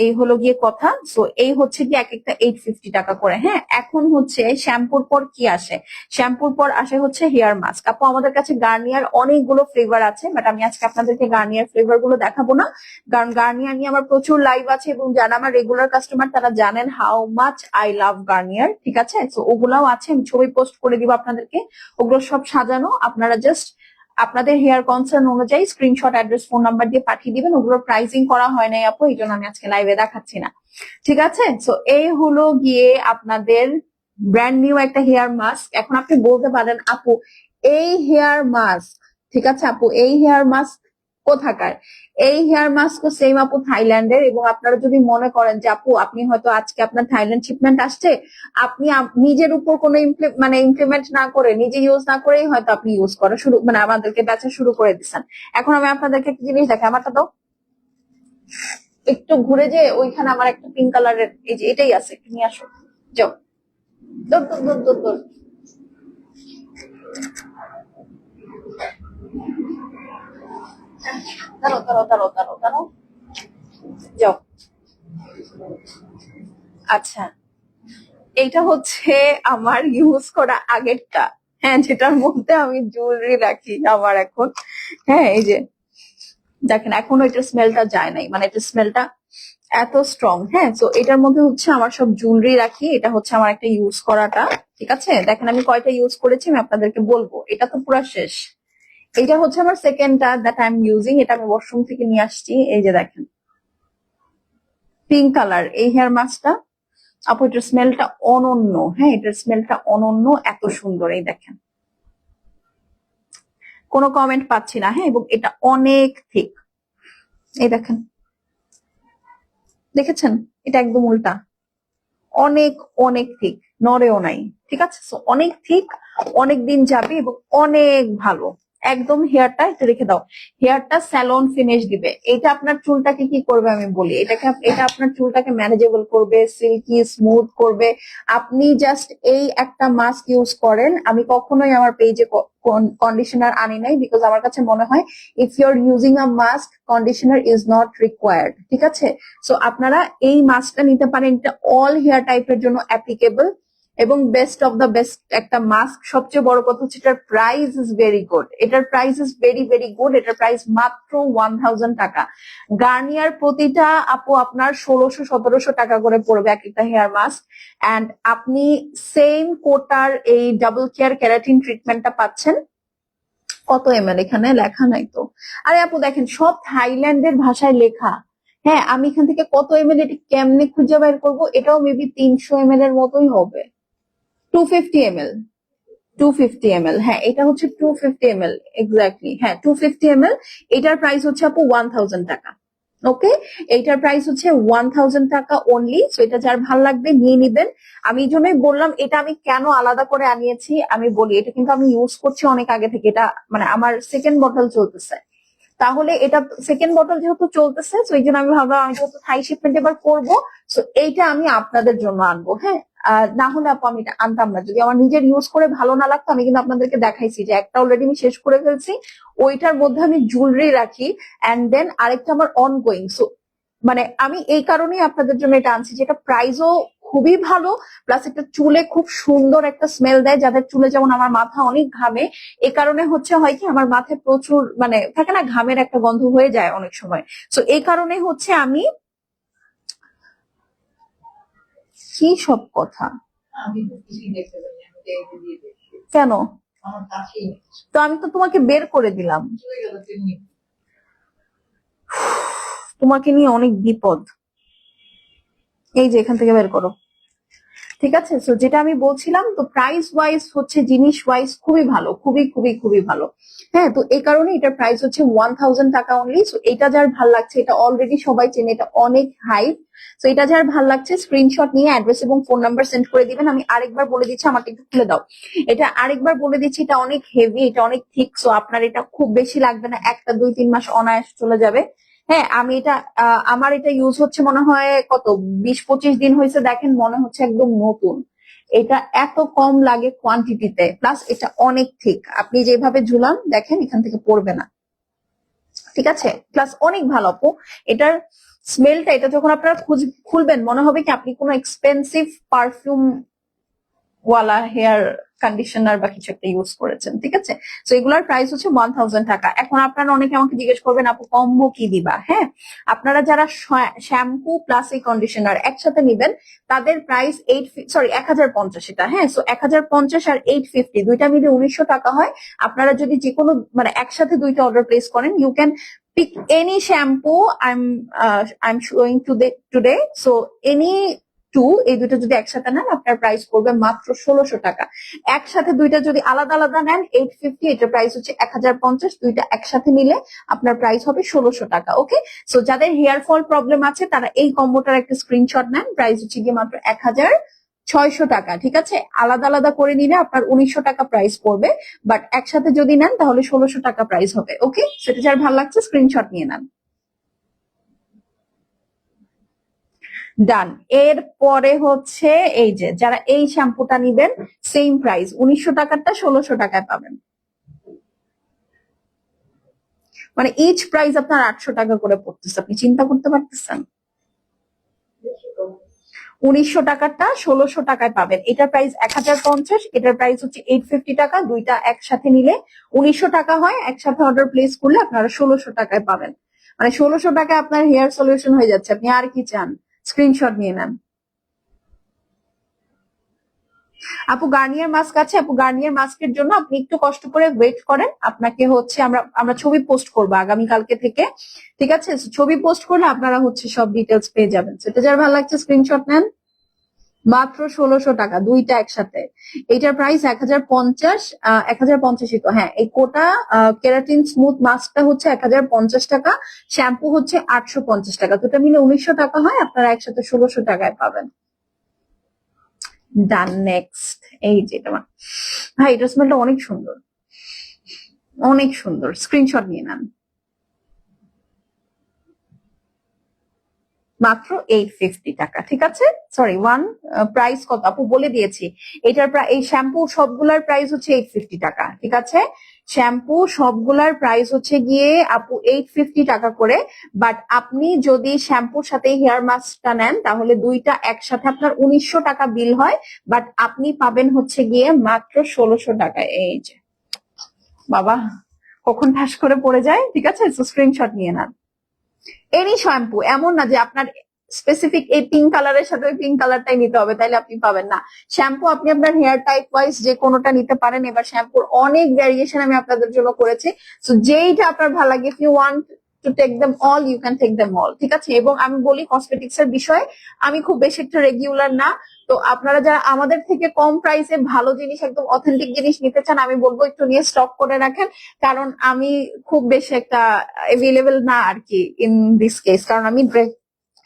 এই হলো গিয়ে কথা। সো এই হচ্ছে কি এক একটা 850 টাকা করে। হ্যাঁ, এখন হচ্ছে শ্যাম্পুর পর কি আসে? শ্যাম্পুর পর আসে হচ্ছে হেয়ার মাস্ক। আপু আমাদের কাছে গার্নিয়ার অনেকগুলো ফ্লেভার আছে, বাট আমি আজকে আপনাদেরকে গার্নিয়ার ফ্লেভার গুলো দেখাবো না, কারণ গার্নিয়ার নিয়ে আমার প্রচুর লাইভ আছে এবং যারা আমার রেগুলার কাস্টমার তারা জানেন how much I love Garnier. ঠিক আছে, তো ওগুলাও আছে, আমি ছবি পোস্ট করে দিব আপনাদেরকে। ওগুলো সব সাজানো, আপনারা জাস্ট আপনাদের হেয়ার কনসার্ন অনুযায়ী স্ক্রিনশট, অ্যাড্রেস, ফোন নাম্বার দিয়ে পাঠিয়ে দিবেন। ওগুলোর প্রাইসিং করা হয় নাই আপু, এই জন্য আমি আজকে লাইভে দেখাচ্ছি না। ঠিক আছে, সো এই হলো গিয়ে আপনাদের ব্র্যান্ড নিউ একটা হেয়ার মাস্ক। এখন আপনি বলতে পারেন আপু এই হেয়ার মাস্ক, ঠিক আছে আপু এই হেয়ার মাস্ক কোথাকার? এই হেয়ার মাস্ক সেম আপু থাইল্যান্ডের। এবং আপনারা যদি মনে করেন যে আপু আপনি হয়তো আজকে আপনার থাইল্যান্ড শিপমেন্ট আসছে, আপনি নিজের উপর কোনো মানে ইমপ্লিমেন্ট না করে, নিজে ইউজ না করেই হয়তো আপনি ইউজ করা শুরু, মানে আমাদেরকে বেচা শুরু করে দিচ্ছেন। এখন আমি আপনাদেরকে একটা জিনিস দেখাই, আমারটা তো একটু ঘুরে যে ওইখানে আমার একটা পিঙ্ক কালারের এই যে এটাই আছে, একটু নিয়ে আসো। যাও, দৌড় দৌড় দৌড় দৌড় দৌড়। দাঁড়াও দাঁড়াও দাঁড়াও দাঁড়াও দাঁড়াও, যাও। আচ্ছা, এইটা হচ্ছে আমার ইউজ করা আগেরটা, হ্যাঁ যেটার মধ্যে আমি জুয়েলারি রাখি আমার এখন। হ্যাঁ এই যে দেখেন এখনো এটার স্মেলটা যায় নাই, মানে এটার স্মেলটা এত স্ট্রং। হ্যাঁ, তো এটার মধ্যে হচ্ছে আমার সব জুয়েলারি রাখি। এটা হচ্ছে আমার একটা ইউজ করাটা। ঠিক আছে, দেখেন আমি কয়টা ইউজ করেছি আমি আপনাদেরকে বলবো। এটা তো পুরো শেষ। এটা হচ্ছে আমার সেকেন্ডটা দ্যাট আই এম ইউজিং। এটা আমি ওয়াশরুম থেকে নিয়ে আসছি। এই যে দেখেন পিঙ্ক কালার এই হেয়ার মাস্কটা আপু, এটার স্মেলটা অনন্য। হ্যাঁ, এটার স্মেলটা অনন্য, এত সুন্দর। এই দেখেন কোনো কমেন্ট পাচ্ছি না। হ্যাঁ, এবং এটা অনেক থিক। এই দেখেন, দেখেছেন? এটা একদম উল্টা, অনেক অনেক থিক, নড়েও নাই। ঠিক আছে, সো অনেক থিক, অনেক দিন যাবে এবং অনেক ভালো। একদম হেয়ারটা একটু রেখে দাও, হেয়ারটা স্যালন ফিনিশ দিবে। এটা আপনার চুলটাকে কি করবে আমি বলি, এটা আপনার চুলটাকে ম্যানেজেবল করবে, সিল্কি স্মুথ করবে। আপনি জাস্ট এই একটা মাস্ক ইউজ করেন। আমি কখনোই আমার পেজে কন্ডিশনার আনি নাই, বিকজ আমার কাছে মনে হয় if you are using a mask conditioner is not required. ঠিক আছে, সো আপনারা এই মাস্কটা নিতে পারেন, এটা অল হেয়ার টাইপের জন্য অ্যাপ্লিকেবল এবং বেস্ট অফ দ্য বেস্ট একটা মাস্ক। সবচেয়ে বড় কথা হচ্ছে এটার প্রাইস ইজ ভেরি গুড, এটার price is very very good. এটার প্রাইস মাত্র 1000 টাকা। গার্নিয়ার প্রতিটা আপু আপনার 1600-1700 টাকা করে পড়বে এক একটা হেয়ার মাস্ক। অ্যান্ড আপনি সেম কোটার এই ডাবল কেয়ার ক্যারাটিন ট্রিটমেন্টটা পাচ্ছেন। কত এমএল এখানে লেখা নাই তো। আরে আপু দেখেন সব থাইল্যান্ডের ভাষায় লেখা। হ্যাঁ, আমি এখান থেকে কত এমএল এটি কেমনে খুঁজে বের করবো? এটাও মেবি 300 ml এর মতোই হবে। 250 ml, 250 ml, হ্যাঁ এটা হচ্ছে 250 ml এক্স্যাক্টলি। হ্যাঁ 250 ml। এটার প্রাইস হচ্ছে আপু 1000 টাকা। ওকে, এইটার প্রাইস হচ্ছে 1000 টাকা অনলি। সো এটা যার ভাল লাগবে নিয়ে নিবেন। আমি এই জন্যই বললাম এটা আমি কেন আলাদা করে আনিয়েছি আমি বলি। এটা কিন্তু আমি ইউজ করছি অনেক আগে থেকে, এটা মানে আমার সেকেন্ড বটল চলতেছে। তাহলে এটা সেকেন্ড বটল যেহেতু চলতেছে, তো এই জন্য আমি ভাবলাম আমি যেহেতু থাই শিপমেন্ট এবার করবো, তো এইটা আমি আপনাদের জন্য আনবো। হ্যাঁ, না হলে আপু আমি এটা আনতাম না। যদি আমার নিজের ইউজ করে ভালো না লাগতো, আমি কিন্তু আপনাদেরকে দেখাইছি যে একটা অলরেডি আমি শেষ করে ফেলছি, ওইটার মধ্যে আমি জুয়েলারি রাখি, অ্যান্ড দেন আরেকটা আমার অনগোয়িং। সো মানে আমি এই কারণেই আপনাদের জন্য এটা আনছি, যেটা প্রাইসও খুবই ভালো, প্লাস একটা চুলে খুব সুন্দর একটা স্মেল দেয়। যাদের চুলে যেমন আমার মাথা অনেক ঘামে, এ কারণে হচ্ছে হয় কি আমার মাথায় প্রচুর মানে থাকে না, ঘামের একটা গন্ধ হয়ে যায় অনেক সময়। তো এই কারণে হচ্ছে আমি কি সব কথা কেন, তো আমি তো তোমাকে বের করে দিলাম, তোমাকে নিয়ে অনেক বিপদ। এই যে এখান থেকে বের করো। ঠিক আছে, সো যেটা আমি বলছিলাম, তো প্রাইস ওয়াইজ হচ্ছে জিনিস ওয়াইজ খুবই ভালো, খুবই খুবই খুবই ভালো। হ্যাঁ, তো এই কারণে এটার প্রাইস হচ্ছে 1000 টাকা অনলি। সো এটা যার ভাল লাগছে, এটা অলরেডি সবাই চেনে, এটা অনেক হাইপ। তো এটা যার ভাল লাগছে স্ক্রিনশট নিয়ে অ্যাড্রেস এবং ফোন নাম্বার সেন্ড করে দিবেন। আমি আরেকবার বলে দিচ্ছি, আমাকে একটু খুলে দাও। এটা আরেকবার বলে দিচ্ছি, এটা অনেক হেভি, এটা অনেক থিক। সো আপনার এটা খুব বেশি লাগবে না, একটা 2-3 মাস অনায়াস চলে যাবে। হ্যাঁ, আমি এটা আমার এটা ইউজ হচ্ছে মনে হয় কত 20-25 দিন হয়েছে। দেখেন মনে হচ্ছে একদম নতুন। এটা এত কম লাগে কোয়ান্টিটিতে, প্লাস এটা অনেক ঠিক, আপনি যেভাবে ঝুলান দেখেন এখান থেকে পড়বে না, ঠিক আছে। প্লাস অনেক ভালো আপু, এটার স্মেলটা, এটা যখন আপনারা খুলবেন মনে হবে কি আপনি কোনো এক্সপেন্সিভ পারফিউম ওয়ালা হেয়ার কন্ডিশনার বা কিছু একটা ইউজ করেছেন, ঠিক আছে। তো এগুলার প্রাইস হচ্ছে 1000 টাকা। এখন আপনারা অনেকে আমাকে জিজ্ঞেস করবেন আপু কম্বো কি দিবা, হ্যাঁ আপনারা যারা শ্যাম্পু প্লাস এই কন্ডিশনার একসাথে নিবেন তাদের প্রাইস 1050 এটা, হ্যাঁ। সো 1050 আর 850 দুইটা মিলে 1900 টাকা হয়। আপনারা যদি যে কোনো মানে একসাথে দুইটা অর্ডার প্লেস করেন, you can pick any shampoo I'm showing today, so any এই দুটো যদি একসাথে নেন আপনার প্রাইস পড়বে মাত্র 1600 টাকা। একসাথে দুইটা যদি আলাদা আলাদা নেন 850, এটার প্রাইস হচ্ছে 1050, দুইটা একসাথে নিলে আপনার প্রাইস হবে 1600 টাকা। ওকে, সো যাদের হেয়ার ফল প্রবলেম আছে তারা এই কম্বোটার একটা স্ক্রিনশট নেন, প্রাইস হচ্ছে গিয়ে মাত্র 1600 টাকা, ঠিক আছে। আলাদা আলাদা করে নিলে আপনার 1900 টাকা প্রাইস পড়বে, বাট একসাথে যদি নেন তাহলে 1600 টাকা প্রাইস হবে। ওকে, সেটা যার ভালো লাগছে স্ক্রিনশট নিয়ে নেন। ডান। এরপরে হচ্ছে এই যে যারা এই শ্যাম্পুটা নিবেন সেম প্রাইস 1900 টাকারটা 1600 টাকায় পাবেন, মানে ইচ প্রাইস আপনার 800 টাকা করে পড়তেছে, আপনি চিন্তা করতে পারতেছেন। 1900 টাকারটা 1600 টাকায় পাবেন, এটার প্রাইস 1050, এটার প্রাইস হচ্ছে 850 টাকা, দুইটা একসাথে নিলে 1900 টাকা হয়, একসাথে অর্ডার প্লেস করলে আপনারা 1600 টাকায় পাবেন, মানে 1600 টাকায় আপনার হেয়ার সলিউশন হয়ে যাচ্ছে, আপনি আর কি চান। স্ক্রিনশট নিয়ে নেন। আপু গার্নিয়ার মাস্ক আছে, আপু গার্নিয়ার মাস্কের জন্য আপনি একটু কষ্ট করে ওয়েট করেন, আপনাকে হচ্ছে আমরা ছবি পোস্ট করবো আগামীকালকে থেকে, ঠিক আছে। ছবি পোস্ট করলে আপনারা হচ্ছে সব ডিটেলস পেয়ে যাবেন। সেটা যার ভালো লাগছে স্ক্রিনশট নেন। মাত্র 1600 টাকা দুইটা একসাথে, এইটার প্রাইস 1050, 1050 তো হ্যাঁ। এই কোটা কেরাটিন স্মুথ মাস্কটা হচ্ছে 1050 টাকা, শ্যাম্পু হচ্ছে 850 টাকা, দুটা মিলে 1900 টাকা হয়, আপনারা একসাথে 1600 টাকায় পাবেন। ডান, নেক্সট এই যেটা ভাই, এটা স্মেলটা অনেক সুন্দর, অনেক সুন্দর, স্ক্রিনশট নিয়ে নেন। মাত্র 850 টাকা, ঠিক আছে। সরি প্রাইস কত আপু বলে দিয়েছি, এটার এই শ্যাম্পু সবগুলার প্রাইস হচ্ছে 850 টাকা, ঠিক আছে। শ্যাম্পু সবগুলার প্রাইস হচ্ছে গিয়ে আপু 850 টাকা করে, বাট আপনি যদি শ্যাম্পুর সাথে হেয়ার মাস্কটা নেন তাহলে দুইটা একসাথে আপনার 1900 টাকা বিল হয়, বাট আপনি পাবেন হচ্ছে গিয়ে মাত্র 1600 টাকায়। এই যে বাবা কখন ঠাস করে পড়ে যায়, ঠিক আছে। স্ক্রিনশট নিয়ে নেন। এনি শ্যাম্পু, এমন না যে আপনার স্পেসিফিক এই পিঙ্ক কালারের সাথে পিঙ্ক কালারটাই নিতে হবে তাইলে আপনি পাবেন না। শ্যাম্পু আপনি আপনার হেয়ার টাইপ ওয়াইজ যে কোনোটা নিতে পারেন। এবার শ্যাম্পুর অনেক ভ্যারিয়েশন আমি আপনাদের জন্য করেছি, সো যেইটা আপনার ভালো লাগে, if you want to take them all you can take them all, ঠিক আছে। এবং আমি বলি কসমেটিক্স এর বিষয়ে আমি খুব বেশি একটা রেগুলার না, তো আপনারা যারা আমাদের থেকে কম প্রাইসে ভালো জিনিস একদম অথেন্টিক জিনিস নিতে চান আমি বলবো একটু নিয়ে স্টক করে রাখেন, কারণ আমি খুব বেশি একটা অ্যাভেলেবেল না আর কি ইন দিস কেস, কারণ আমি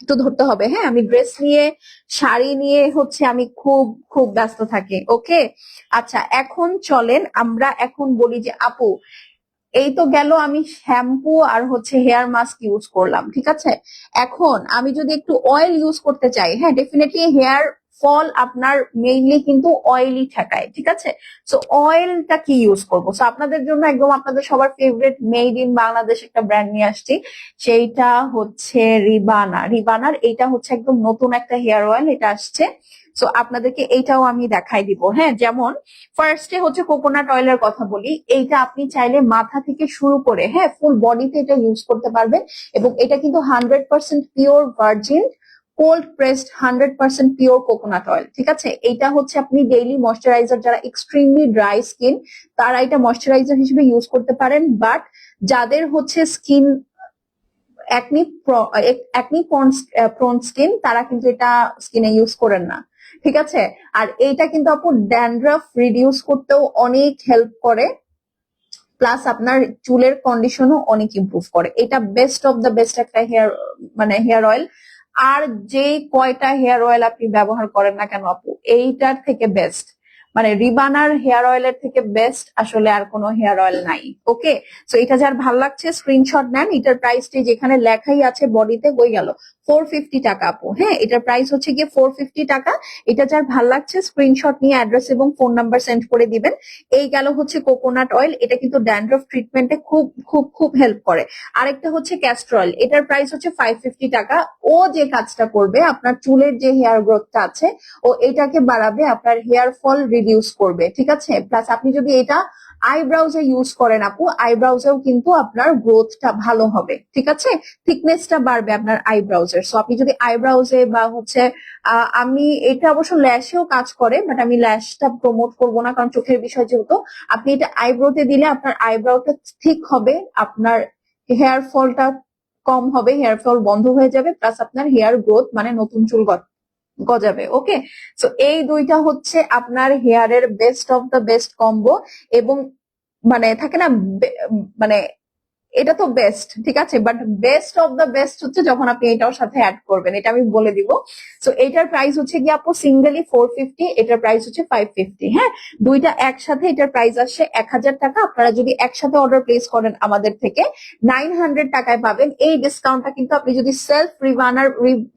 একটু ধরতে হবে, হ্যাঁ আমি ড্রেস নিয়ে শাড়ি নিয়ে হচ্ছে আমি খুব খুব ব্যস্ত থাকি। ওকে, আচ্ছা এখন চলেন আমরা এখন বলি যে আপু এই তো গেল আমি শ্যাম্পু আর হচ্ছে হেয়ার মাস্ক ইউজ করলাম, ঠিক আছে। এখন আমি যদি একটু অয়েল ইউজ করতে চাই, হ্যাঁ ডেফিনেটলি হেয়ার ফল আপনার মেইনলি কিন্তু অয়েলই ঠেকায়, ঠিক আছে। সো অয়েলটা কি ইউজ করবো, সো আপনাদের জন্য একদম আপনাদের সবার ফেভারিট মেড ইন বাংলাদেশ একটা ব্র্যান্ড নিয়ে আসছি, সেইটা হচ্ছে রিবানার। এইটা হচ্ছে একদম নতুন একটা হেয়ার অয়েল, এটা আসছে। সো আপনাদেরকে এইটাও আমি দেখাই দিব, হ্যাঁ। যেমন ফার্স্টে হচ্ছে কোকোনাট অয়েলের কথা বলি, এইটা আপনি চাইলে মাথা থেকে শুরু করে হ্যাঁ ফুল বডিতে এটা ইউজ করতে পারবেন, এবং এটা কিন্তু 100% pure virgin cold pressed 100% pure coconut oil, ঠিক আছে। এইটা হচ্ছে আপনি ডেইলি ময়শ্চারাইজার, যারা এক্সট্রিমলি ড্রাই স্কিন তারা এটা ময়শ্চারাইজার হিসেবে ইউজ করতে পারেন, বাট যাদের হচ্ছে স্কিন একনি প্রন স্কিন তারা কিন্তু এটা স্কিনে ইউজ করেন না, ঠিক আছে। আর এইটা কিন্তু আপু ড্যান্ড্রাফ রিডিউস করতেও অনেক হেল্প করে, প্লাস আপনার চুলের কন্ডিশনও অনেক ইমপ্রুভ করে। এটা বেস্ট অফ দ্য বেস্ট একটা হেয়ার অয়েল। আর যে কয়টা হেয়ার অয়েল আপনি ব্যবহার করেন না কেন আপু, এইটার থেকে বেস্ট মানে রিবানার হেয়ার অয়েলের থেকে বেস্ট আসলে আর কোনো হেয়ার অয়েল নাই। ওকে, সো এটা যার ভালো লাগছে স্ক্রিনশট নেন, এটার প্রাইসটি যেখানে লেখাই আছে বডিতে বই গেল 450 টাকা আপু। হ্যাঁ, এটার প্রাইস হচ্ছে গিয়ে 450 টাকা। এটা যার ভাল লাগছে স্ক্রিনশট নিয়ে অ্যাড্রেস এবং ফোন নাম্বার সেন্ড করে দিবেন। এই গেল হচ্ছে কোকোনাট অয়েল, এটা কিন্তু ড্যান্ড্রফ ট্রিটমেন্টে খুব খুব খুব হেল্প করে। আরেকটা হচ্ছে ক্যাস্টর অয়েল, এটার প্রাইস হচ্ছে 550 টাকা। ও যে কাজটা করবে আপনার চুলের যে হেয়ার গ্রোথটা আছে ও এটাকে বাড়াবে, আপনার হেয়ার ফল রিডিউস করবে, ঠিক আছে। প্লাস আপনি যদি এটা আইব্রাউজে ইউজ করেন আপু, আইব্রাউজেও কিন্তু আপনার গ্রোথটা ভালো হবে, ঠিক আছে। থিকনেসটা বাড়বে আপনার আইব্রাউজের। সো আপনি যদি আইব্রাউজে বা হচ্ছে আমি এটা অবশ্য ল্যাশেও কাজ করে, বাট আমি ল্যাশটা প্রমোট করবো না কারণ চোখের বিষয় যেহেতু। আপনি এটা আইব্রোতে দিলে আপনার আইব্রাউটা ঠিক হবে, আপনার হেয়ার ফলটা কম হবে, হেয়ার ফল বন্ধ হয়ে যাবে, প্লাস আপনার হেয়ার গ্রোথ মানে নতুন চুল গজাবে। ওকে, সো এই দুইটা হচ্ছে আপনার হেয়ারের best of the best combo. এবং মানে থাকে না মানে এটা তো বেস্ট, ঠিক আছে, but best of the best হচ্ছে যখন আপনি এটার সাথে অ্যাড করবেন, এটা আমি বলে দিব। সো এটার প্রাইস হচ্ছে কি আপু সিঙ্গেলি 450, এটার প্রাইস হচ্ছে 550। হ্যাঁ, দুইটা একসাথে এটার প্রাইস আসছে 1000 টাকা। আপনারা যদি একসাথে অর্ডার প্লেস করেন আমাদের থেকে 900 টাকায় পাবেন। এই ডিসকাউন্টটা কিন্তু আপনি যদি সেলফ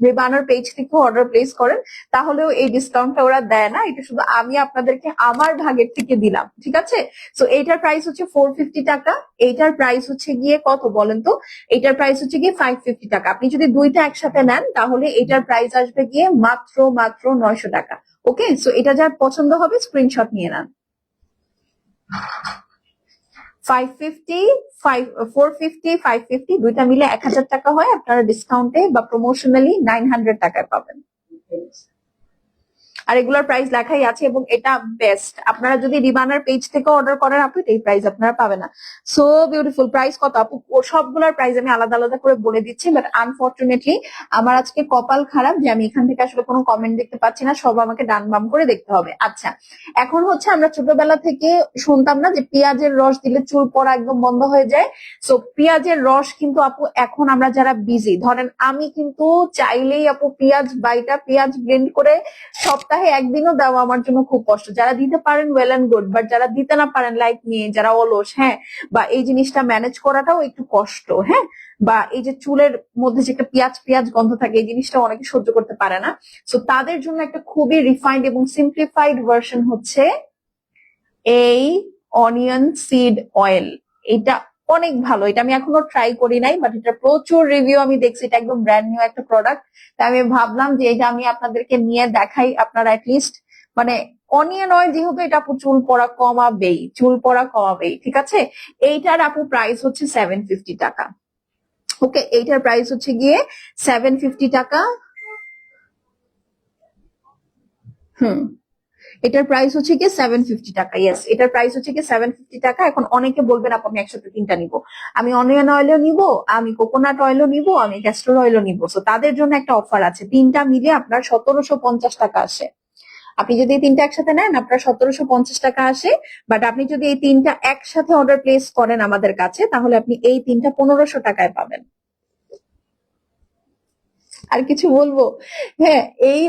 রিবানার পেজ থেকে অর্ডার প্লেস করেন তাহলেও এই ডিসকাউন্টটা ওরা দেয় না, এটা শুধু আমি আপনাদেরকে আমার ভাগের থেকে দিলাম, ঠিক আছে। সো এইটার প্রাইস হচ্ছে 450 টাকা। এইটার প্রাইস হচ্ছে গিয়ে কত বলেন তো? এটার প্রাইস হচ্ছে গিয়ে 550 টাকা। আপনি যদি দুইটা একসাথে নেন তাহলে এটার প্রাইস আসবে গিয়ে মাত্র মাত্র 900 টাকা। ওকে, সো এটা যার পছন্দ হবে স্ক্রিনশট নিয়ে নেন। 550, 450, 550 দুইটা মিলে 1000 টাকা হয়, আপনারা ডিসকাউন্টে বা প্রমোশনালি 900 টাকায় পাবেন। আর এগুলোর প্রাইস লেখাই আছে এবং এটা বেস্ট। আপনারা যদি রিবানার পেজ থেকে অর্ডার করেন আপু এই প্রাইস আপনারা পাবেন না। So beautiful. প্রাইস কত আপু? সবগুলোর প্রাইস আমি আলাদা আলাদা করে বলে দিচ্ছি, বাট আনফরচুনেটলি আমার আজকে কপাল খারাপ যে আমি এখান থেকে আসলে কোনো কমেন্ট দেখতে পাচ্ছি না, সব আমাকে ডান বাম করে দেখতে হবে। আচ্ছা, এখন হচ্ছে আমরা ছোটবেলা থেকে শুনতাম না যে পেঁয়াজের রস দিলে চুল পড়া একদম বন্ধ হয়ে যায়। সো পেঁয়াজের রস কিন্তু আপু এখন আমরা যারা বিজি, ধরেন আমি কিন্তু চাইলেই আপু পেঁয়াজ বাইটা পেঁয়াজ ব্লেন্ড করে সপ্তাহে একদিনও দেওয়া আমার জন্য খুব কষ্ট। যারা দিতে পারেন ওয়েল এন্ড গুড, বাট যারা দিতে না পারেন লাইক নিয়ে যারা অলস, হ্যাঁ, বা এই জিনিসটা ম্যানেজ করাটাও একটু কষ্ট, হ্যাঁ, বা এই যে চুলের মধ্যে যে একটা পেঁয়াজ পেঁয়াজ গন্ধ থাকে এই জিনিসটা অনেকে সহ্য করতে পারে না। সো তাদের জন্য একটা খুবই রিফাইন্ড এবং সিম্পলিফাইড ভার্সন হচ্ছে এই অনিয়ন সিড অয়েল। এটা অনেক ভালো, এটা আমি এখনো ট্রাই করি নাই, বাট এটা প্রচুর রিভিউ আমি দেখছি, এটা একদম ব্র্যান্ড নিউ একটা প্রোডাক্ট। তাই আমি ভাবলাম যে এটা আমি আপনাদেরকে নিয়ে দেখাই, আপনারা অ্যাটলিস্ট মানে অনিয়ন অয়েল যেহেতু এটা আপু চুল পড়া কমাবেই, চুল পড়া কমাবেই, ঠিক আছে। এইটার আপু প্রাইস হচ্ছে 750 টাকা। ওকে, এইটার প্রাইস হচ্ছে গিয়ে 750 টাকা। হুম, এটার প্রাইস হচ্ছে কি 750 টাকা। ইয়েস, এটার প্রাইস হচ্ছে কি 750 টাকা। এখন অনেকে বলবেন আপু আমি একসাথে তিনটা নিবো, আমি অনিয়ন অয়েলও নিবো, আমি কোকোনাট অয়েলও নিবো, আমি ক্যাস্টর অয়েলও নিবো। তো তাদের জন্য একটা অফার আছে, তিনটা মিলে আপনার 1750 টাকা আসে। আপনি যদি এই তিনটা একসাথে নেন আপনার 1750 টাকা আসে। বাট আপনি যদি এই তিনটা একসাথে অর্ডার প্লেস করেন আমাদের কাছে তাহলে আপনি এই তিনটা 1500 টাকায় পাবেন। আর কিছু বলবো? হ্যাঁ, এই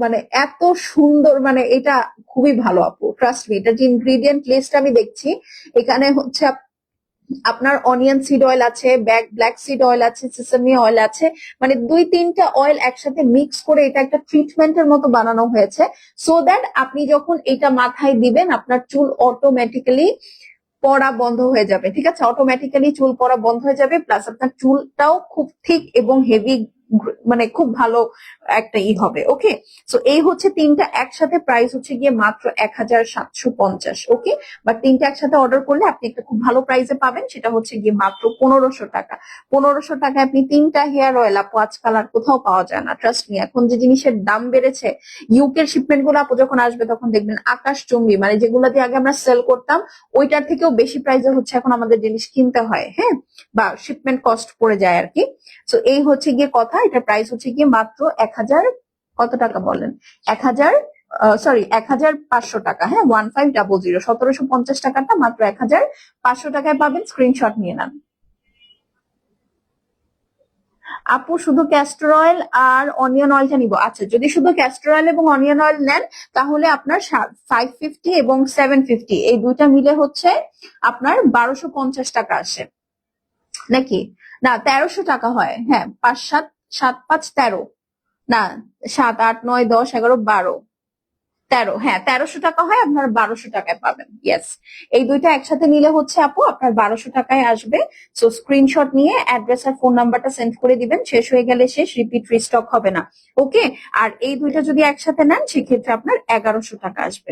মানে এত সুন্দর, মানে এটা খুবই ভালো আপু, ট্রাস্ট মি। এটা যে ইনগ্রিডিয়েন্ট লিস্ট আমি দেখছি এখানে হচ্ছে আপনার অনিয়ন সিড অয়েল আছে, ব্ল্যাক সিড অয়েল আছে, সেসামি অয়েল আছে, মানে দুই তিনটা অয়েল একসাথে মিক্স করে এটা একটা ট্রিটমেন্টের মতো বানানো হয়েছে। সো দ্যাট আপনি যখন এটা মাথায় দিবেন আপনার চুল অটোমেটিক্যালি পড়া বন্ধ হয়ে যাবে, ঠিক আছে, অটোমেটিক্যালি চুল পড়া বন্ধ হয়ে যাবে, প্লাস আপনার চুলটাও খুব থিক এবং হেভি, মানে খুব ভালো একটা হবে। ওকে, সো এই হচ্ছে তিনটা একসাথে প্রাইস হচ্ছে গিয়ে মাত্র 1750। ওকে, বাট তিনটা একসাথে অর্ডার করলে আপনি একটা খুব ভালো প্রাইসে পাবেন, সেটা হচ্ছে গিয়ে মাত্র 1500 টাকা। 1500 টাকায় আপনি তিনটা হেয়ার অয়েল আপু আজকাল আর কোথাও পাওয়া যায় না, ট্রাস্ট মি। এখন যে জিনিসের দাম বেড়েছে, ইউকের শিপমেন্ট গুলো আপু যখন আসবে তখন দেখবেন আকাশচুম্বী, মানে যেগুলো দিয়ে আগে আমরা সেল করতাম ওইটার থেকেও বেশি প্রাইসে হচ্ছে এখন আমাদের জিনিস কিনতে হয়, হ্যাঁ, বা শিপমেন্ট কস্ট পড়ে যায় আর কি। তো এই হচ্ছে গিয়ে কথা, এটা প্রাইস হচ্ছে গিয়ে মাত্র 1000 কত টাকা বলেন, 1000 সরি 1500 টাকা। হ্যাঁ, 1500, 1750 টাকাটা মাত্র 1500 টাকায় পাবেন, স্ক্রিনশট নিয়ে নেন। আপু শুধু ক্যাস্টর অয়েল আর অনিয়ন অয়েলটা নিব। আচ্ছা, যদি শুধু ক্যাস্টর অয়েল এবং অনিয়ন অয়েল নেন তাহলে আপনার 550 এবং 750 এই দুইটা মিলে হচ্ছে আপনার 1250 টাকা আসে নাকি? না, 1300 টাকা হয়। হ্যাঁ, 5 7 7, 5, 13, না 7, 8, 9, 10, 11, 12, 13, হ্যাঁ 1300 টাকা হয়, আপনারা 1200 টাকায় পাবেন। ইয়েস, এই দুইটা একসাথে নিলে হচ্ছে আপু আপনার 1200 টাকায় আসবে। সো স্ক্রিনশট নিয়ে অ্যাড্রেস আর ফোন নাম্বারটা সেন্ড করে দিবেন, শেষ হয়ে গেলে শেষ, রিপিট রিস্টক হবে না। ওকে, আর এই দুইটা যদি একসাথে নেন সেক্ষেত্রে আপনার 1100 টাকা আসবে।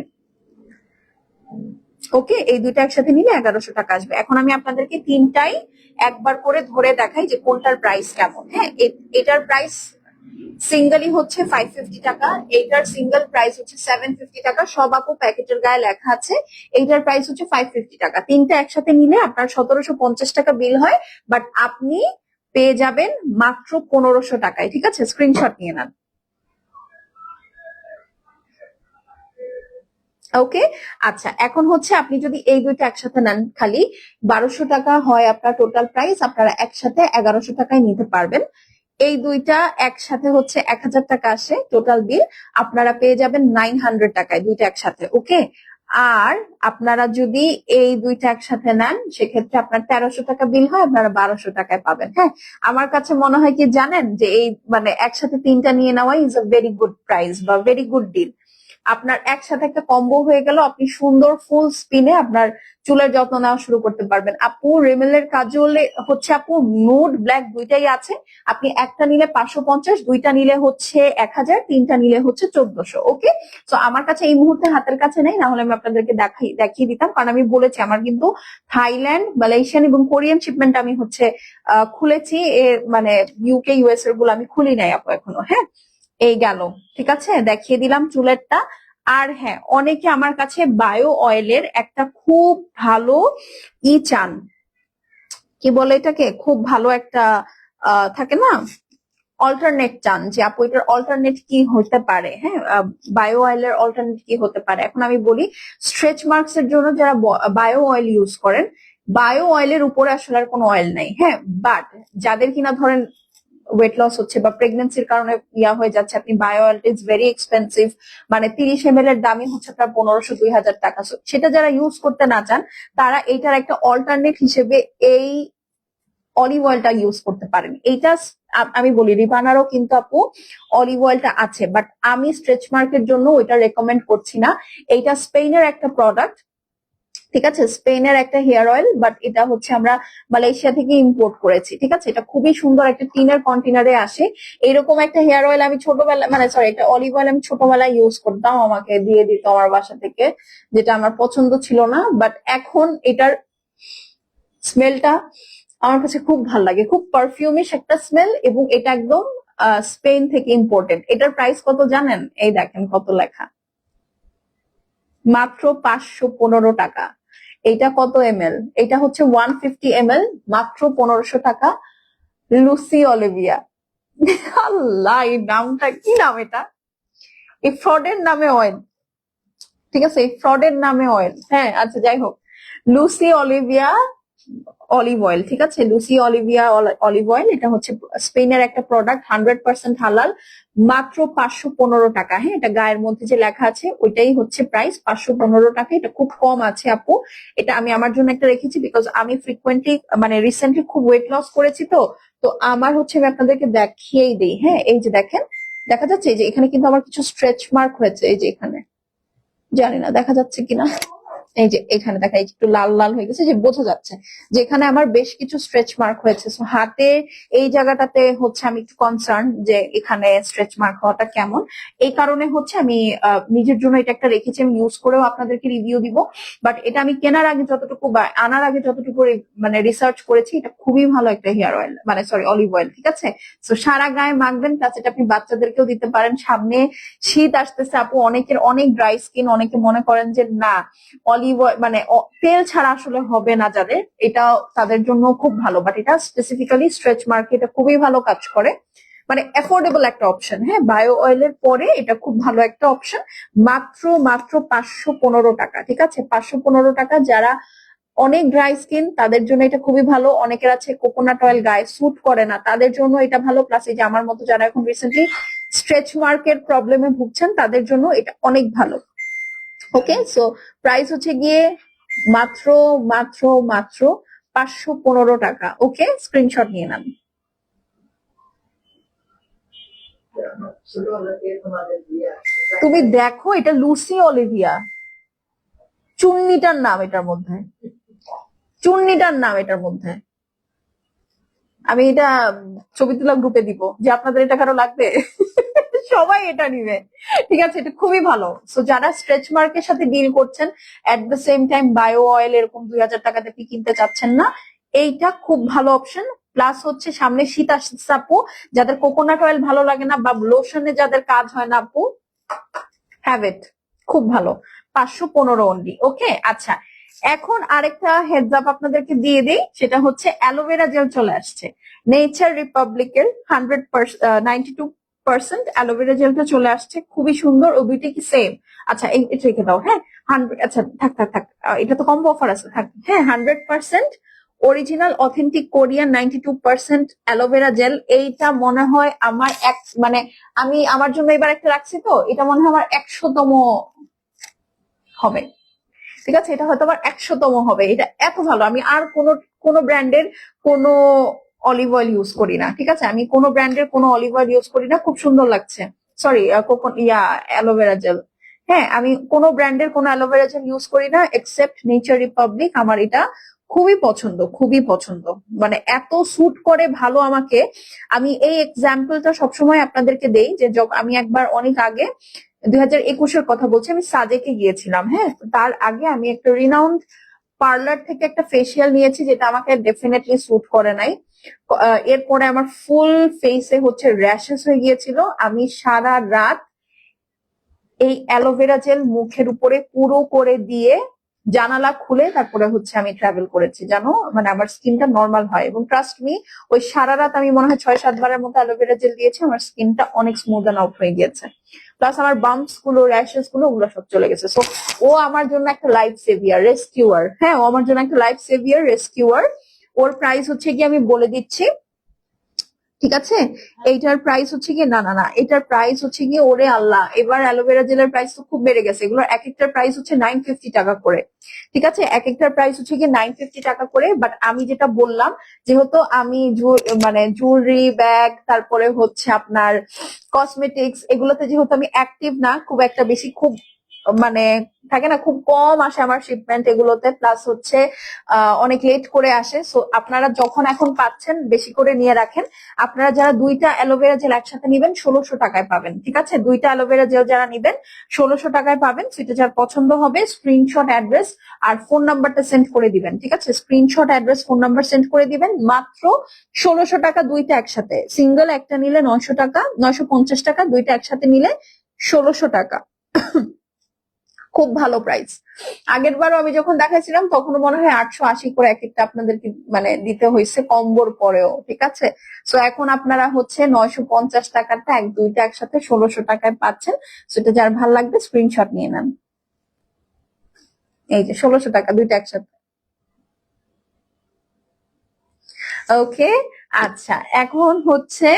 ওকে, এই দুইটা একসাথে নিলে 1100 টাকা আসবে। এখন আমি আপনাদেরকে তিনটাই একবার করে ধরে দেখাই যে কোনটার প্রাইস কেমন। হ্যাঁ, এটার প্রাইস সিঙ্গেলই হচ্ছে 550 টাকা, এইটার সিঙ্গেল প্রাইস হচ্ছে 750 টাকা। সব আপু প্যাকেটের গায়ে লেখা আছে। এইটার প্রাইস হচ্ছে 550 টাকা। তিনটা একসাথে নিলে আপনার 1750 টাকা বিল হয়, বাট আপনি পেয়ে যাবেন মাত্র 1500 টাকায়। ঠিক আছে, স্ক্রিনশট নিয়ে নেন। ওকে, আচ্ছা এখন হচ্ছে আপনি যদি এই দুইটা একসাথে নেন, খালি 1200 টাকা হয় আপনার টোটাল প্রাইস, আপনারা একসাথে 1100 টাকায় নিতে পারবেন। এই দুইটা একসাথে হচ্ছে 1000 টাকা আসে টোটাল বিল, আপনারা পেয়ে যাবেন 900 টাকায় দুইটা একসাথে। ওকে, আর আপনারা যদি এই দুইটা একসাথে নেন সেক্ষেত্রে আপনার 1300 টাকা বিল হয়, আপনারা 1200 টাকায় পাবেন। হ্যাঁ, আমার কাছে মনে হয় কি জানেন, যে এই মানে একসাথে তিনটা নিয়ে নেওয়া is a very good price বা ভেরি গুড ডিল। আপনার একসাথে একটা কম্বো হয়ে গেল, আপনি সুন্দর ফুল স্পিনে আপনার চুলের যত্ন নেওয়া শুরু করতে পারবেন। আপু রিমেলের কাজলে হচ্ছে আপু নুড ব্ল্যাক দুইটাই আছে, আপনি একটা নিলে 550, দুইটা নিলে হচ্ছে 1000, তিনটা নিলে হচ্ছে 1400। ওকে, তো আমার কাছে এই মুহূর্তে হাতের কাছে নেই, না হলে আমি আপনাদেরকে দেখিয়ে দিতাম, কারণ আমি বলেছি আমার কিন্তু থাইল্যান্ড, মালয়েশিয়ান এবং কোরিয়ান শিপমেন্ট আমি হচ্ছে খুলেছি, মানে ইউকে ইউএস এর গুলো আমি খুলি নাই আপু এখনো। হ্যাঁ, এই গেল, ঠিক আছে, দেখিয়ে দিলাম চুলেরটা। আর হ্যাঁ, অনেকে আমার কাছে বায়ো অয়েলের একটা খুব ভালো চান, কি বলে এটাকে, খুব ভালো একটা থাকে না, অল্টারনেট চান, যে আপু এটার অল্টারনেট কি হতে পারে। হ্যাঁ, বায়ো অয়েলের অল্টারনেট কি হতে পারে। এখন আমি বলি, স্ট্রেচ মার্কস এর জন্য যারা বায়ো অয়েল ইউজ করেন, বায়ো অয়েলের উপরে আসলে আর কোনো অয়েল নাই। হ্যাঁ, বাট যাদের কিনা ধরেন ওয়েট লস হচ্ছে বা প্রেগনেন্সির কারণে হয়ে যাচ্ছে, আপনি bio oil is very expensive, মানে 30 ml এর দামই হচ্ছে আপনার 1500-2000 টাকা। সেটা যারা ইউজ করতে না চান, তারা এইটার একটা অল্টারনেট হিসেবে এই অলিভ অয়েলটা ইউজ করতে পারেন। এইটা আমি বলি রিবানারও কিন্তু আপু অলিভ অয়েলটা আছে, বাট আমি স্ট্রেচ মার্কের জন্য ওইটা রেকমেন্ড করছি না। এইটা স্পেনের একটা প্রোডাক্ট, ঠিক আছে, স্পেনের একটা হেয়ার অয়েল, বাট এটা হচ্ছে আমরা মালয়েশিয়া থেকে ইম্পোর্ট করেছি। ঠিক আছে, এটা খুবই সুন্দর একটা টিনের কন্টেনারে আসে। এরকম একটা হেয়ার অয়েল আমি ছোটবেলা, মানে সরি, একটা অলিভ অয়েল আমি ছোটবেলায় ইউজ করতাম, আমাকে দিয়ে দিত আমার বাসা থেকে, যেটা আমার পছন্দ ছিল না, বাট এখন এটার স্মেলটা আমার কাছে খুব ভালো লাগে, খুব পারফিউমিশ একটা স্মেল, এবং এটা একদম স্পেন থেকে ইম্পোর্টেড। এটার প্রাইস কত জানেন? এই দেখেন কত লেখা, মাত্র 515 টাকা। এটা কত ml? এটা হচ্ছে 150 ml, মাত্র 1500 টাকা। Lucy Olivia. আল্লাহ, এই নামটা কি নাম এটা, এই ফ্রডের নামে অয়েল, ঠিক আছে, এই ফ্রডের নামে অয়েল। হ্যাঁ, আচ্ছা যাই হোক, লুসি অলিভিয়া অলিভ অয়েল, ঠিক আছে, লুসি অলিভিয়া অলিভ অয়েল, এটা হচ্ছে স্পেনের একটা প্রোডাক্ট, 100% হালাল, মাত্র 515 টাকা। হ্যাঁ, এটা গায়ের মধ্যে যে লেখা আছে ওইটাই হচ্ছে প্রাইস, 515 টাকা। এটা খুব কম আছে আপু, এটা আমি আমার জন্য একটা রেখেছি, বিকজ আমি ফ্রিকুয়েন্টলি মানে রিসেন্টলি খুব ওয়েট লস করেছি, তো তো আমার হচ্ছে আমি আপনাদেরকে দেখিয়েই দিই। হ্যাঁ, এই যে দেখেন, দেখা যাচ্ছে এই যে এখানে কিন্তু আমার কিছু স্ট্রেচ মার্ক হয়েছে, এই যে এখানে, জানি না দেখা যাচ্ছে কিনা, এই যে এখানে দেখা, এই যে একটু লাল লাল হয়ে গেছে, যে বোঝা যাচ্ছে যে এখানে আমার বেশ কিছু স্ট্রেচ মার্ক হয়েছে। সো হাতে এই জায়গাটাতে হচ্ছে আমি একটু কনসার্ন যে এখানে স্ট্রেচ মার্ক হওয়াটা কেমন। এই কারণে হচ্ছে আমি নিজের জন্য এটা একটা রেখেছি, আমি ইউজ করেও আপনাদেরকে রিভিউ দিব। বাট এটা আমি কেনার আগে যতটুকু বা আনার আগে যতটুকু মানে রিসার্চ করেছি, এটা খুবই ভালো একটা হেয়ার অয়েল, মানে সরি অলিভ অয়েল। ঠিক আছে, তো সারা গায়ে মাখবেন, প্লাস এটা আপনি বাচ্চাদেরকেও দিতে পারেন। সামনে শীত আসতেছে আপু, অনেকের অনেক ড্রাই স্কিন, অনেকে মনে করেন যে না অলিভ অয়েল মানে তেল ছাড়া আসলে হবে না, যাদের এটা তাদের জন্য খুব ভালো, বাট এটা স্পেসিফিক্যালি স্ট্রেচ মার্কে এটা খুবই ভালো কাজ করে, মানে অ্যাফোর্ডেবল একটা অপশন। হ্যাঁ, বায়ো অয়েলের পরে এটা খুব ভালো একটা অপশন, মাত্র মাত্র 515 টাকা। ঠিক আছে, 515 টাকা। যারা অনেক ড্রাই স্কিন তাদের জন্য এটা খুবই ভালো, অনেকের আছে কোকোনাট অয়েল গায়ে স্যুট করে না, তাদের জন্য এটা ভালো, প্লাস এই যে আমার মতো যারা এখন রিসেন্টলি স্ট্রেচ মার্কের প্রবলেমে ভুগছেন তাদের জন্য এটা অনেক ভালো। ওকে, সো প্রাইস হচ্ছে গিয়ে মাত্র মাত্র মাত্র 515 টাকা। ওকে, স্ক্রিনশট নিয়ে নেন। তুমি দেখো, এটা লুসি অলিভিয়া, চুন্নিটার নাম এটার মধ্যে, চুন্নিটার নাম এটার মধ্যে। আমি এটা ছবি তুলা গ্রুপে দিব যে আপনাদের এটা কারো লাগবে। সবাই এটা নিবে, ঠিক আছে? এটা খুবই ভালো। সো যারা স্ট্রেচ মার্কের সাথে ডিল করছেন, at the same time bio oil এরকম 2000 টাকাতে কি কিনতে চাচ্ছেন না, এইটা খুব ভালো অপশন। প্লাস হচ্ছে সামনে শীত আসছে আপু, যাদের কোকোনাট অয়েল ভালো লাগে না বা লোশনে যাদের কাজ হয় না আপু, হ্যাভ ইট, খুব ভালো। 515 অনলি। ওকে, আচ্ছা, এখন আরেকটা হেডস আপ আপনাদেরকে দিয়ে দিই, সেটা হচ্ছে অ্যালোভেরা জেল চলে আসছে নেচার রিপাবলিকের 92% অ্যালোভেরা জেলটা চলে আসছে, খুবই সুন্দর। ও দুইটা কি সেম? আচ্ছা, এটা রেখে দাও, হ্যাঁ। 100, আচ্ছা থাক থাক থাক, এটা তো কম্বো অফার আছে, থাক। হ্যাঁ, 100% original authentic Korean 92% aloe vera gel. এইটা মনে হয় আমার মানে আমি আমার জন্য এবার একটা রাখছি, তো এটা মনে হয় আমার 100তম হবে, ঠিক আছে? এটা হয়তো আমার 100তম হবে। এটা এত ভালো, আমি আর কোনো ব্র্যান্ডের কোনো অলিভ অয়েল ইউজ করি না, ঠিক আছে? আমি কোনো ব্র্যান্ডের কোনো অলিভ অয়েল ইউজ করি না, খুব সুন্দর লাগছে। Sorry, aloe vera gel. হ্যাঁ, আমি কোনো ব্র্যান্ডের কোনো অ্যালোভেরা জেল ইউজ করি না এক্সেপ্ট নেচার রিপাবলিক। আমার এটা খুবই পছন্দ, খুবই পছন্দ, মানে এত স্যুট করে ভালো আমাকে। আমি এই এক্সাম্পলটা সবসময় আপনাদেরকে দেই যে আমি একবার অনেক আগে 2021-এর কথা বলছি, আমি সাজেকে গিয়েছিলাম। হ্যাঁ, তার আগে আমি একটা রিনাউন্ড পার্লার থেকে একটা ফেসিয়াল নিয়েছি, যেটা আমাকে ডেফিনেটলি স্যুট করে নাই। এরপরে আমার ফুল ফেসে হচ্ছে র্যাশেস হয়ে গিয়েছিল। আমি সারা রাত এই অ্যালোভেরা জেল মুখের উপরে পুরো করে দিয়ে জানালা খুলে তারপরে হচ্ছে আমি ট্রাভেল করেছি, জানো, মানে আমার স্কিনটা নর্মাল হয়। এবং ট্রাস্ট মি, ওই সারা রাত আমি মনে হয় 6-7 বারের মতো অ্যালোভেরা জেল দিয়েছি, আমার স্কিনটা অনেক স্মুথ এন্ড আউট হয়ে গিয়েছে। প্লাস আমার বাম্পস গুলো, র্যাশেস গুলো, ওগুলো সব চলে গেছে। সো ও আমার জন্য একটা লাইফ সেভিয়ার, রেস্কিউয়ার। হ্যাঁ, ও আমার জন্য একটা লাইফ সেভিয়ার, রেস্কিউয়ার। ওর প্রাইস হচ্ছে কি আমি বলে দিচ্ছি, ঠিক আছে? এইটার প্রাইস হচ্ছে কি, না না না, এটার প্রাইস হচ্ছে কি, ওরে আল্লাহ, এবার অ্যালোভেরা জেলের প্রাইস তো খুব বেড়ে গেছে। এগুলোর এক একটার প্রাইস হচ্ছে 950 টাকা করে, ঠিক আছে? এক একটার প্রাইস হচ্ছে কি 950 টাকা করে। বাট আমি যেটা বললাম, যেহেতু আমি মানে জুয়েলারি, ব্যাগ, তারপরে হচ্ছে আপনার কসমেটিক্স, এগুলোতে যেহেতু আমি অ্যাক্টিভ না খুব একটা বেশি, খুব মানে থাকে না, খুব কম আসে আমার শিপমেন্ট এগুলোতে। প্লাস হচ্ছে অনেক লেট করে আসে। সো আপনারা যখন এখন পাচ্ছেন, বেশি করে নিয়ে রাখেন। আপনারা যারা দুইটা অ্যালোভেরা জেল একসাথে নিবেন 1600 টাকায় পাবেন, ঠিক আছে? দুইটা অ্যালোভেরা জেল যারা নিবেন 1600 টাকায় পাবেন। সেটা যার পছন্দ হবে স্ক্রিনশট, অ্যাড্রেস আর ফোন নাম্বারটা সেন্ড করে দিবেন, ঠিক আছে? Screenshot, address, phone number send করে দিবেন। মাত্র 1600 টাকা দুইটা একসাথে। সিঙ্গেল একটা নিলে 900 টাকা, 950 টাকা। দুইটা একসাথে নিলে 1600 টাকা। খুব ভালো প্রাইস। আগের বারও আমি যখন দেখাইছিলাম তখনও মনে হয় 880 করে এক একটা আপনাদেরকে মানে দিতে হয়েছে কম্বোর পরেও, ঠিক আছে? সো এখন আপনারা হচ্ছে 950 টাকাটা দুইটা একসাথে 1600 টাকায় পাচ্ছেন। সেটা যার ভাল লাগবে স্ক্রিনশট নিয়ে নেন। এই যে 1600 টাকা দুইটা একসাথে। ওকে, আচ্ছা, এখন হচ্ছে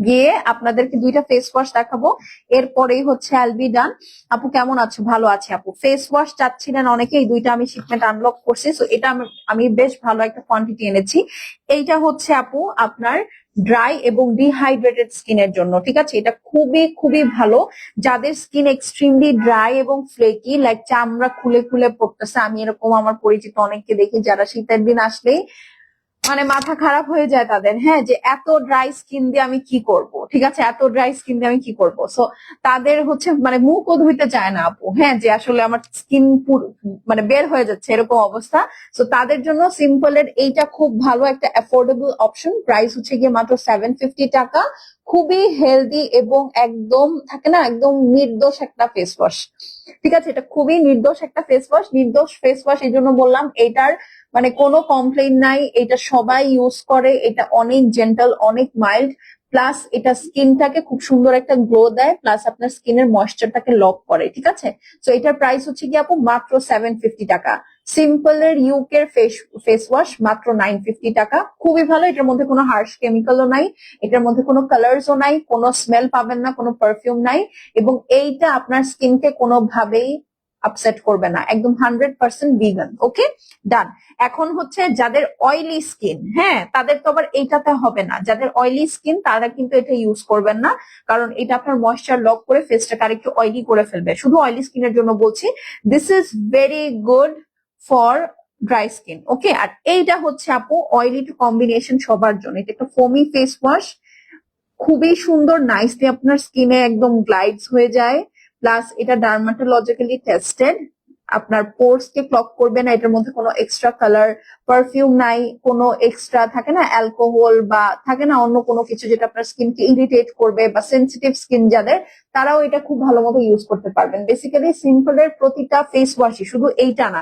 গিয়ে আপনাদেরকে দুইটা ফেস ওয়াশ দেখাবো, এরপরেই হচ্ছে আলবি ডান। আপু কেমন আছো? ভালো আছে আপু। ফেস ওয়াশ চাচ্ছিলেন অনেকেই, দুইটা আমি শিপমেন্ট আনলক করছি। সো এটা আমি বেশ ভালো একটা কোয়ান্টিটি এনেছি। এইটা হচ্ছে আপু আপনার ড্রাই এবং ডিহাইড্রেটেড স্কিনের জন্য, ঠিক আছে? এটা খুবই খুবই ভালো। যাদের স্কিন এক্সট্রিমলি ড্রাই এবং ফ্লেকি, লাইক চামড়া খুলে খুলে পড়তেছে, আমি এরকম আমার পরিচিত অনেককে দেখি যারা শীতের দিন আসলেই মানে মাথা খারাপ হয়ে যায় তাদের, হ্যাঁ, যে এত ড্রাই স্কিন দিয়ে আমি কি করব, ঠিক আছে? এত ড্রাই স্কিন দিয়ে আমি কি করব? সো তাদের হচ্ছে মানে মুখও ধুইতে চায় না আপু, হ্যাঁ, যে আসলে আমার স্কিন মানে বের হয়ে যাচ্ছে এরকম অবস্থা। সো তাদের জন্য সিম্পলের এইটা খুব ভালো একটা অ্যাফোর্ডেবল অপশন। প্রাইস হচ্ছে গিয়ে মাত্র 750 টাকা। খুবই হেলদি এবং একদম থাকে না, একদম নির্দোষ একটা ফেস ওয়াশ, ঠিক আছে? এটা খুবই নির্দোষ একটা ফেস ওয়াশ। নির্দোষ ফেস ওয়াশ এই জন্য বললাম, এটার মানে কোনো কমপ্লেইন নাই, এটা সবাই ইউজ করে, এটা অনেক জেন্টাল, অনেক মাইল্ড। প্লাস এটা স্কিনটাকে খুব সুন্দর একটা গ্লো দেয়, প্লাস আপনার স্কিনের ময়েশ্চারটাকে লক করে, ঠিক আছে? তো এটার প্রাইস হচ্ছে কি আপু মাত্র 750 টাকা। সিম্পলের ইউকের ফেস ওয়াশ মাত্র 950 টাকা। খুবই ভালো, এটার মধ্যে কোনো হার্শ কেমিক্যালও নাই, এটার মধ্যে কোনো কালার্সও নাই, কোনো স্মেল পাবেন না, কোনো পারফিউম নাই। এবং এইটা আপনার স্কিনকে কোনোভাবেই আপসেট করবে না, একদম 100% ভিগান। ওকে, ডান। এখন হচ্ছে যাদের অয়েলি স্কিন, হ্যাঁ তাদের তো আবার এইটাতে হবে না। যাদের অয়েলি স্কিন তারা কিন্তু এটা ইউজ করবেন না, কারণ এটা আপনার ময়েশ্চার লক করে ফেসটাকে আরেকটু অয়েলি করে ফেলবে। শুধু অয়েলি স্কিনের জন্য বলছি, this is very good for dry skin. Okay, আর এইটা হচ্ছে আপু অয়েলি টু কম্বিনেশন সবার জন্য। এটা একটা ফোমি ফেস ওয়াশ, খুবই সুন্দর, নাইসলি আপনার স্কিনে একদম গ্লাইডস হয়ে যায়। প্লাস এটা ডার্মাটোলজিক্যালি টেস্টেড, আপনার পোর্স কে ক্লগ করবে না, এটার মধ্যে কোনো এক্সট্রা কালার পারফিউম নাই, কোনো এক্সট্রা থাকে না অ্যালকোহল বা থাকে না অন্য কোনো কিছু যেটা আপনার স্কিনকে ইরিটেট করবে, বা সেনসিটিভ স্কিন যাদের, তারাও এটা খুব ভালো মতো ইউজ করতে পারবেন। বেসিক্যালি সিম্পলের প্রতিটা ফেস ওয়াশই, শুধু এইটা না,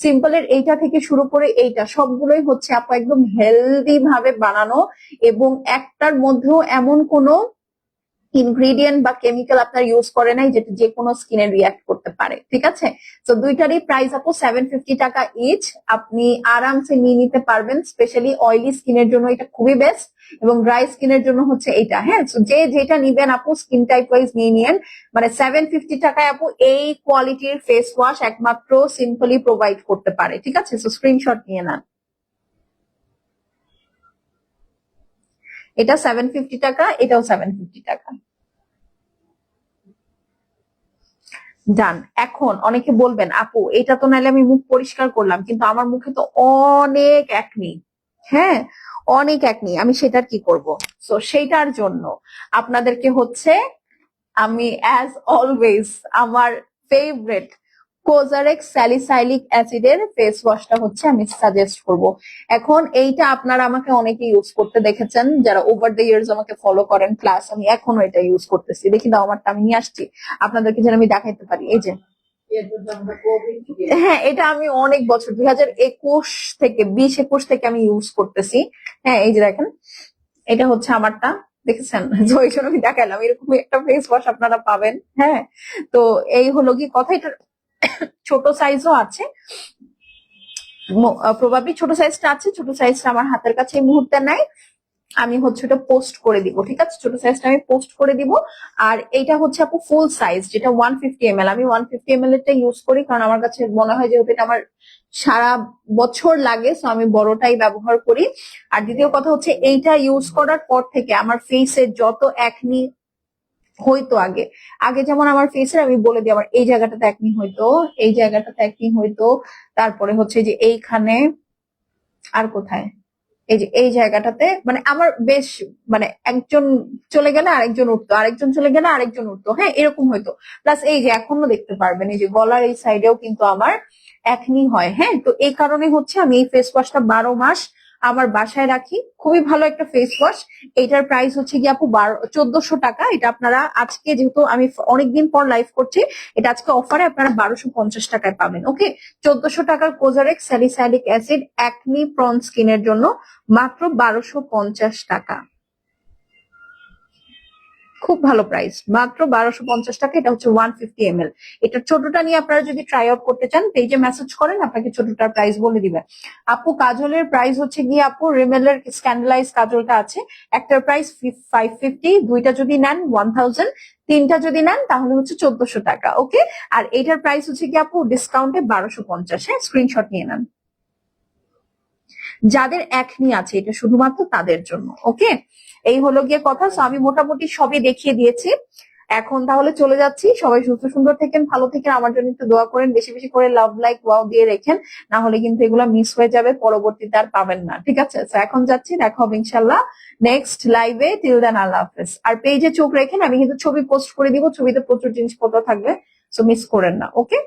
সিম্পলের এইটা থেকে শুরু করে এইটা সবগুলোই হচ্ছে আপু একদম হেলদি ভাবে বানানো, এবং একটার মধ্যেও এমন কোনো ইনগ্রেডিয়েন্ট বা কেমিক্যাল আপনার ইউজ করে নাই যেটা যে কোনো স্কিনে রিয়াক্ট করতে পারে। ঠিক আছে, তো দুইটারই প্রাইস আপু 750 টাকা ইচ। আপনি আরামসে নিয়ে নিতে পারবেন। স্পেশালি অয়েলি স্কিনের জন্য এটা খুবই বেস্ট, এবং ড্রাই স্কিনের জন্য হচ্ছে এইটা। হ্যাঁ, যে যেটা নিবেন আপু স্কিন টাইপ ওয়াইজ নিয়ে নিয়েন। মানে 750 টাকায় আপু এই কোয়ালিটির ফেস ওয়াশ একমাত্র সিম্পলি প্রোভাইড করতে পারে। ঠিক আছে, তো স্ক্রিনশট নিয়ে নেন। এটা 750 টাকা, এটাও 750 টাকা। ডান। এখন অনেকে বলবেন আপু এটা তো নাইলে আমি মুখ পরিষ্কার করলাম, কিন্তু আমার মুখে তো অনেক একনি, হ্যাঁ অনেক একনি, আমি সেটার কি করব? তো সেইটার জন্য আপনাদেরকে হচ্ছে আমি অ্যাজ অলওয়েজ আমার ফেভারিট কোজারেক্স স্যালিসাইলিক অ্যাসিডের ফেস ওয়াশটা হচ্ছে আমি সাজেস্ট করব। এখন এইটা আপনারা আমাকে অনেকে ইউজ করতে দেখেছেন যারা ওভার দ্য ইয়ার্স আমাকে ফলো করেন, প্লাস আমি এখনো এটা ইউজ করতেছি। দেখি দাও আমারটা আমি নিয়ে আসছি আপনাদেরকে যেন আমি দেখাইতে পারি। এই যে, হ্যাঁ এটা আমি অনেক বছর 2021 থেকে 20-21 থেকে আমি ইউজ করতেছি। হ্যাঁ এই যে দেখেন, এটা হচ্ছে আমারটা, দেখেছেন? তো এই জন্য আমি দেখালাম এরকম একটা ফেস ওয়াশ আপনারা পাবেন। হ্যাঁ, তো এই হলো কি কথা। এটার ছোট সাইজও আছে, প্রবাবলি ছোট সাইজটা আছে, ছোট সাইজটা আমার হাতের কাছে এই মুহূর্তে নাই। আমি হচ্ছে ওটা পোস্ট করে দিব। ঠিক আছে, ছোট সাইজটা আমি পোস্ট করে দিব। আর এইটা হচ্ছে আপু ফুল সাইজ, যেটা 150 ml। আমি 150 ml এরটা ইউজ করি, কারণ আমার কাছে মনে হয় যেহেতু এটা আমার সারা বছর লাগে, সো আমি বড়টাই ব্যবহার করি। আর দ্বিতীয় কথা হচ্ছে এইটা ইউজ করার পর থেকে আমার ফেসে যত একনি হইতো আগে, আগে যেমন আমার ফেসের আমি বলে দিই, আমার এই জায়গাটাতে একনি হইতো, এই জায়গাটাতে একনি হইতো, তারপরে হচ্ছে যে এইখানে, আর কোথায়, এই যে এই জায়গাটাতে, মানে আমার বেশ, মানে একজন চলে গেলে আরেকজন উঠতো, আরেকজন চলে গেলে আরেকজন উঠতো, হ্যাঁ এরকম হইতো। প্লাস এই যে এখনো দেখতে পারবেন এই যে গলার এই সাইডেও কিন্তু আমার একনি হয়। হ্যাঁ, তো এই কারণে হচ্ছে আমি এই ফেস ওয়াশটা 12 মাস আমার বাসায় রাখি। খুবই ভালো একটা ফেস ওয়াশ। এটার প্রাইস হচ্ছে কি আপু 1400 টাকা। এটা আপনারা আজকে, যেহেতু আমি অনেকদিন পর লাইভ করছি, এটা আজকে অফারে আপনারা 1250 টাকায় পাবেন। ওকে, 1400 টাকার কোজারেক্স স্যালিসাইলিক অ্যাসিড একনি প্রন স্কিনের জন্য মাত্র 1250 টাকা। খুব ভালো প্রাইস, মাত্র 1250 টাকা। এটা হচ্ছে 150 ml। এটা ছোটটা নিয়ে আপনারা যদি ট্রাই আউট করতে চান, পেজে মেসেজ করেন, আপনাকে ছোটটার প্রাইস বলে দিবে। আপু কাজলের প্রাইস হচ্ছে গিয়ে আপু রিমেলের স্ক্যান্ডালাইজ কাজলটা আছে, একটার প্রাইস 550, দুইটা যদি নেন 1000, তিনটা যদি নেন তাহলে হচ্ছে 1400 টাকা। ওকে, আর এটার প্রাইস হচ্ছে কি আপু ডিসকাউন্টে 1250। হ্যাঁ, স্ক্রিনশট নিয়ে নেন। যাদের একনি আছে এটা শুধুমাত্র তাদের জন্য। ওকে, এই হলো গিয়ে কথা। সো আমি মোটামুটি সবই দেখিয়ে দিয়েছি। এখন তাহলে চলে যাচ্ছি। সবাই সুস্থ সুন্দর থাকেন, ভালো থাকেন। আমার জন্য একটু দোয়া করেন, বেশি বেশি করে লাভ লাইক ওয়াও দিয়ে রেখেন, না হলে কিন্তু এগুলো মিস হয়ে যাবে, পরবর্তীতে আর পাবেন না। ঠিক আছে, তো এখন যাচ্ছি, দেখা হবে ইনশাল্লাহ নেক্সট লাইভে। টিল দেন আল্লাহ হাফেজ। আর পেজে চোখ রেখেন, আমি কিন্তু ছবি পোস্ট করে দিব, ছবিতে প্রচুর জিনিসপত্র থাকবে, সো মিস করেন না। ওকে।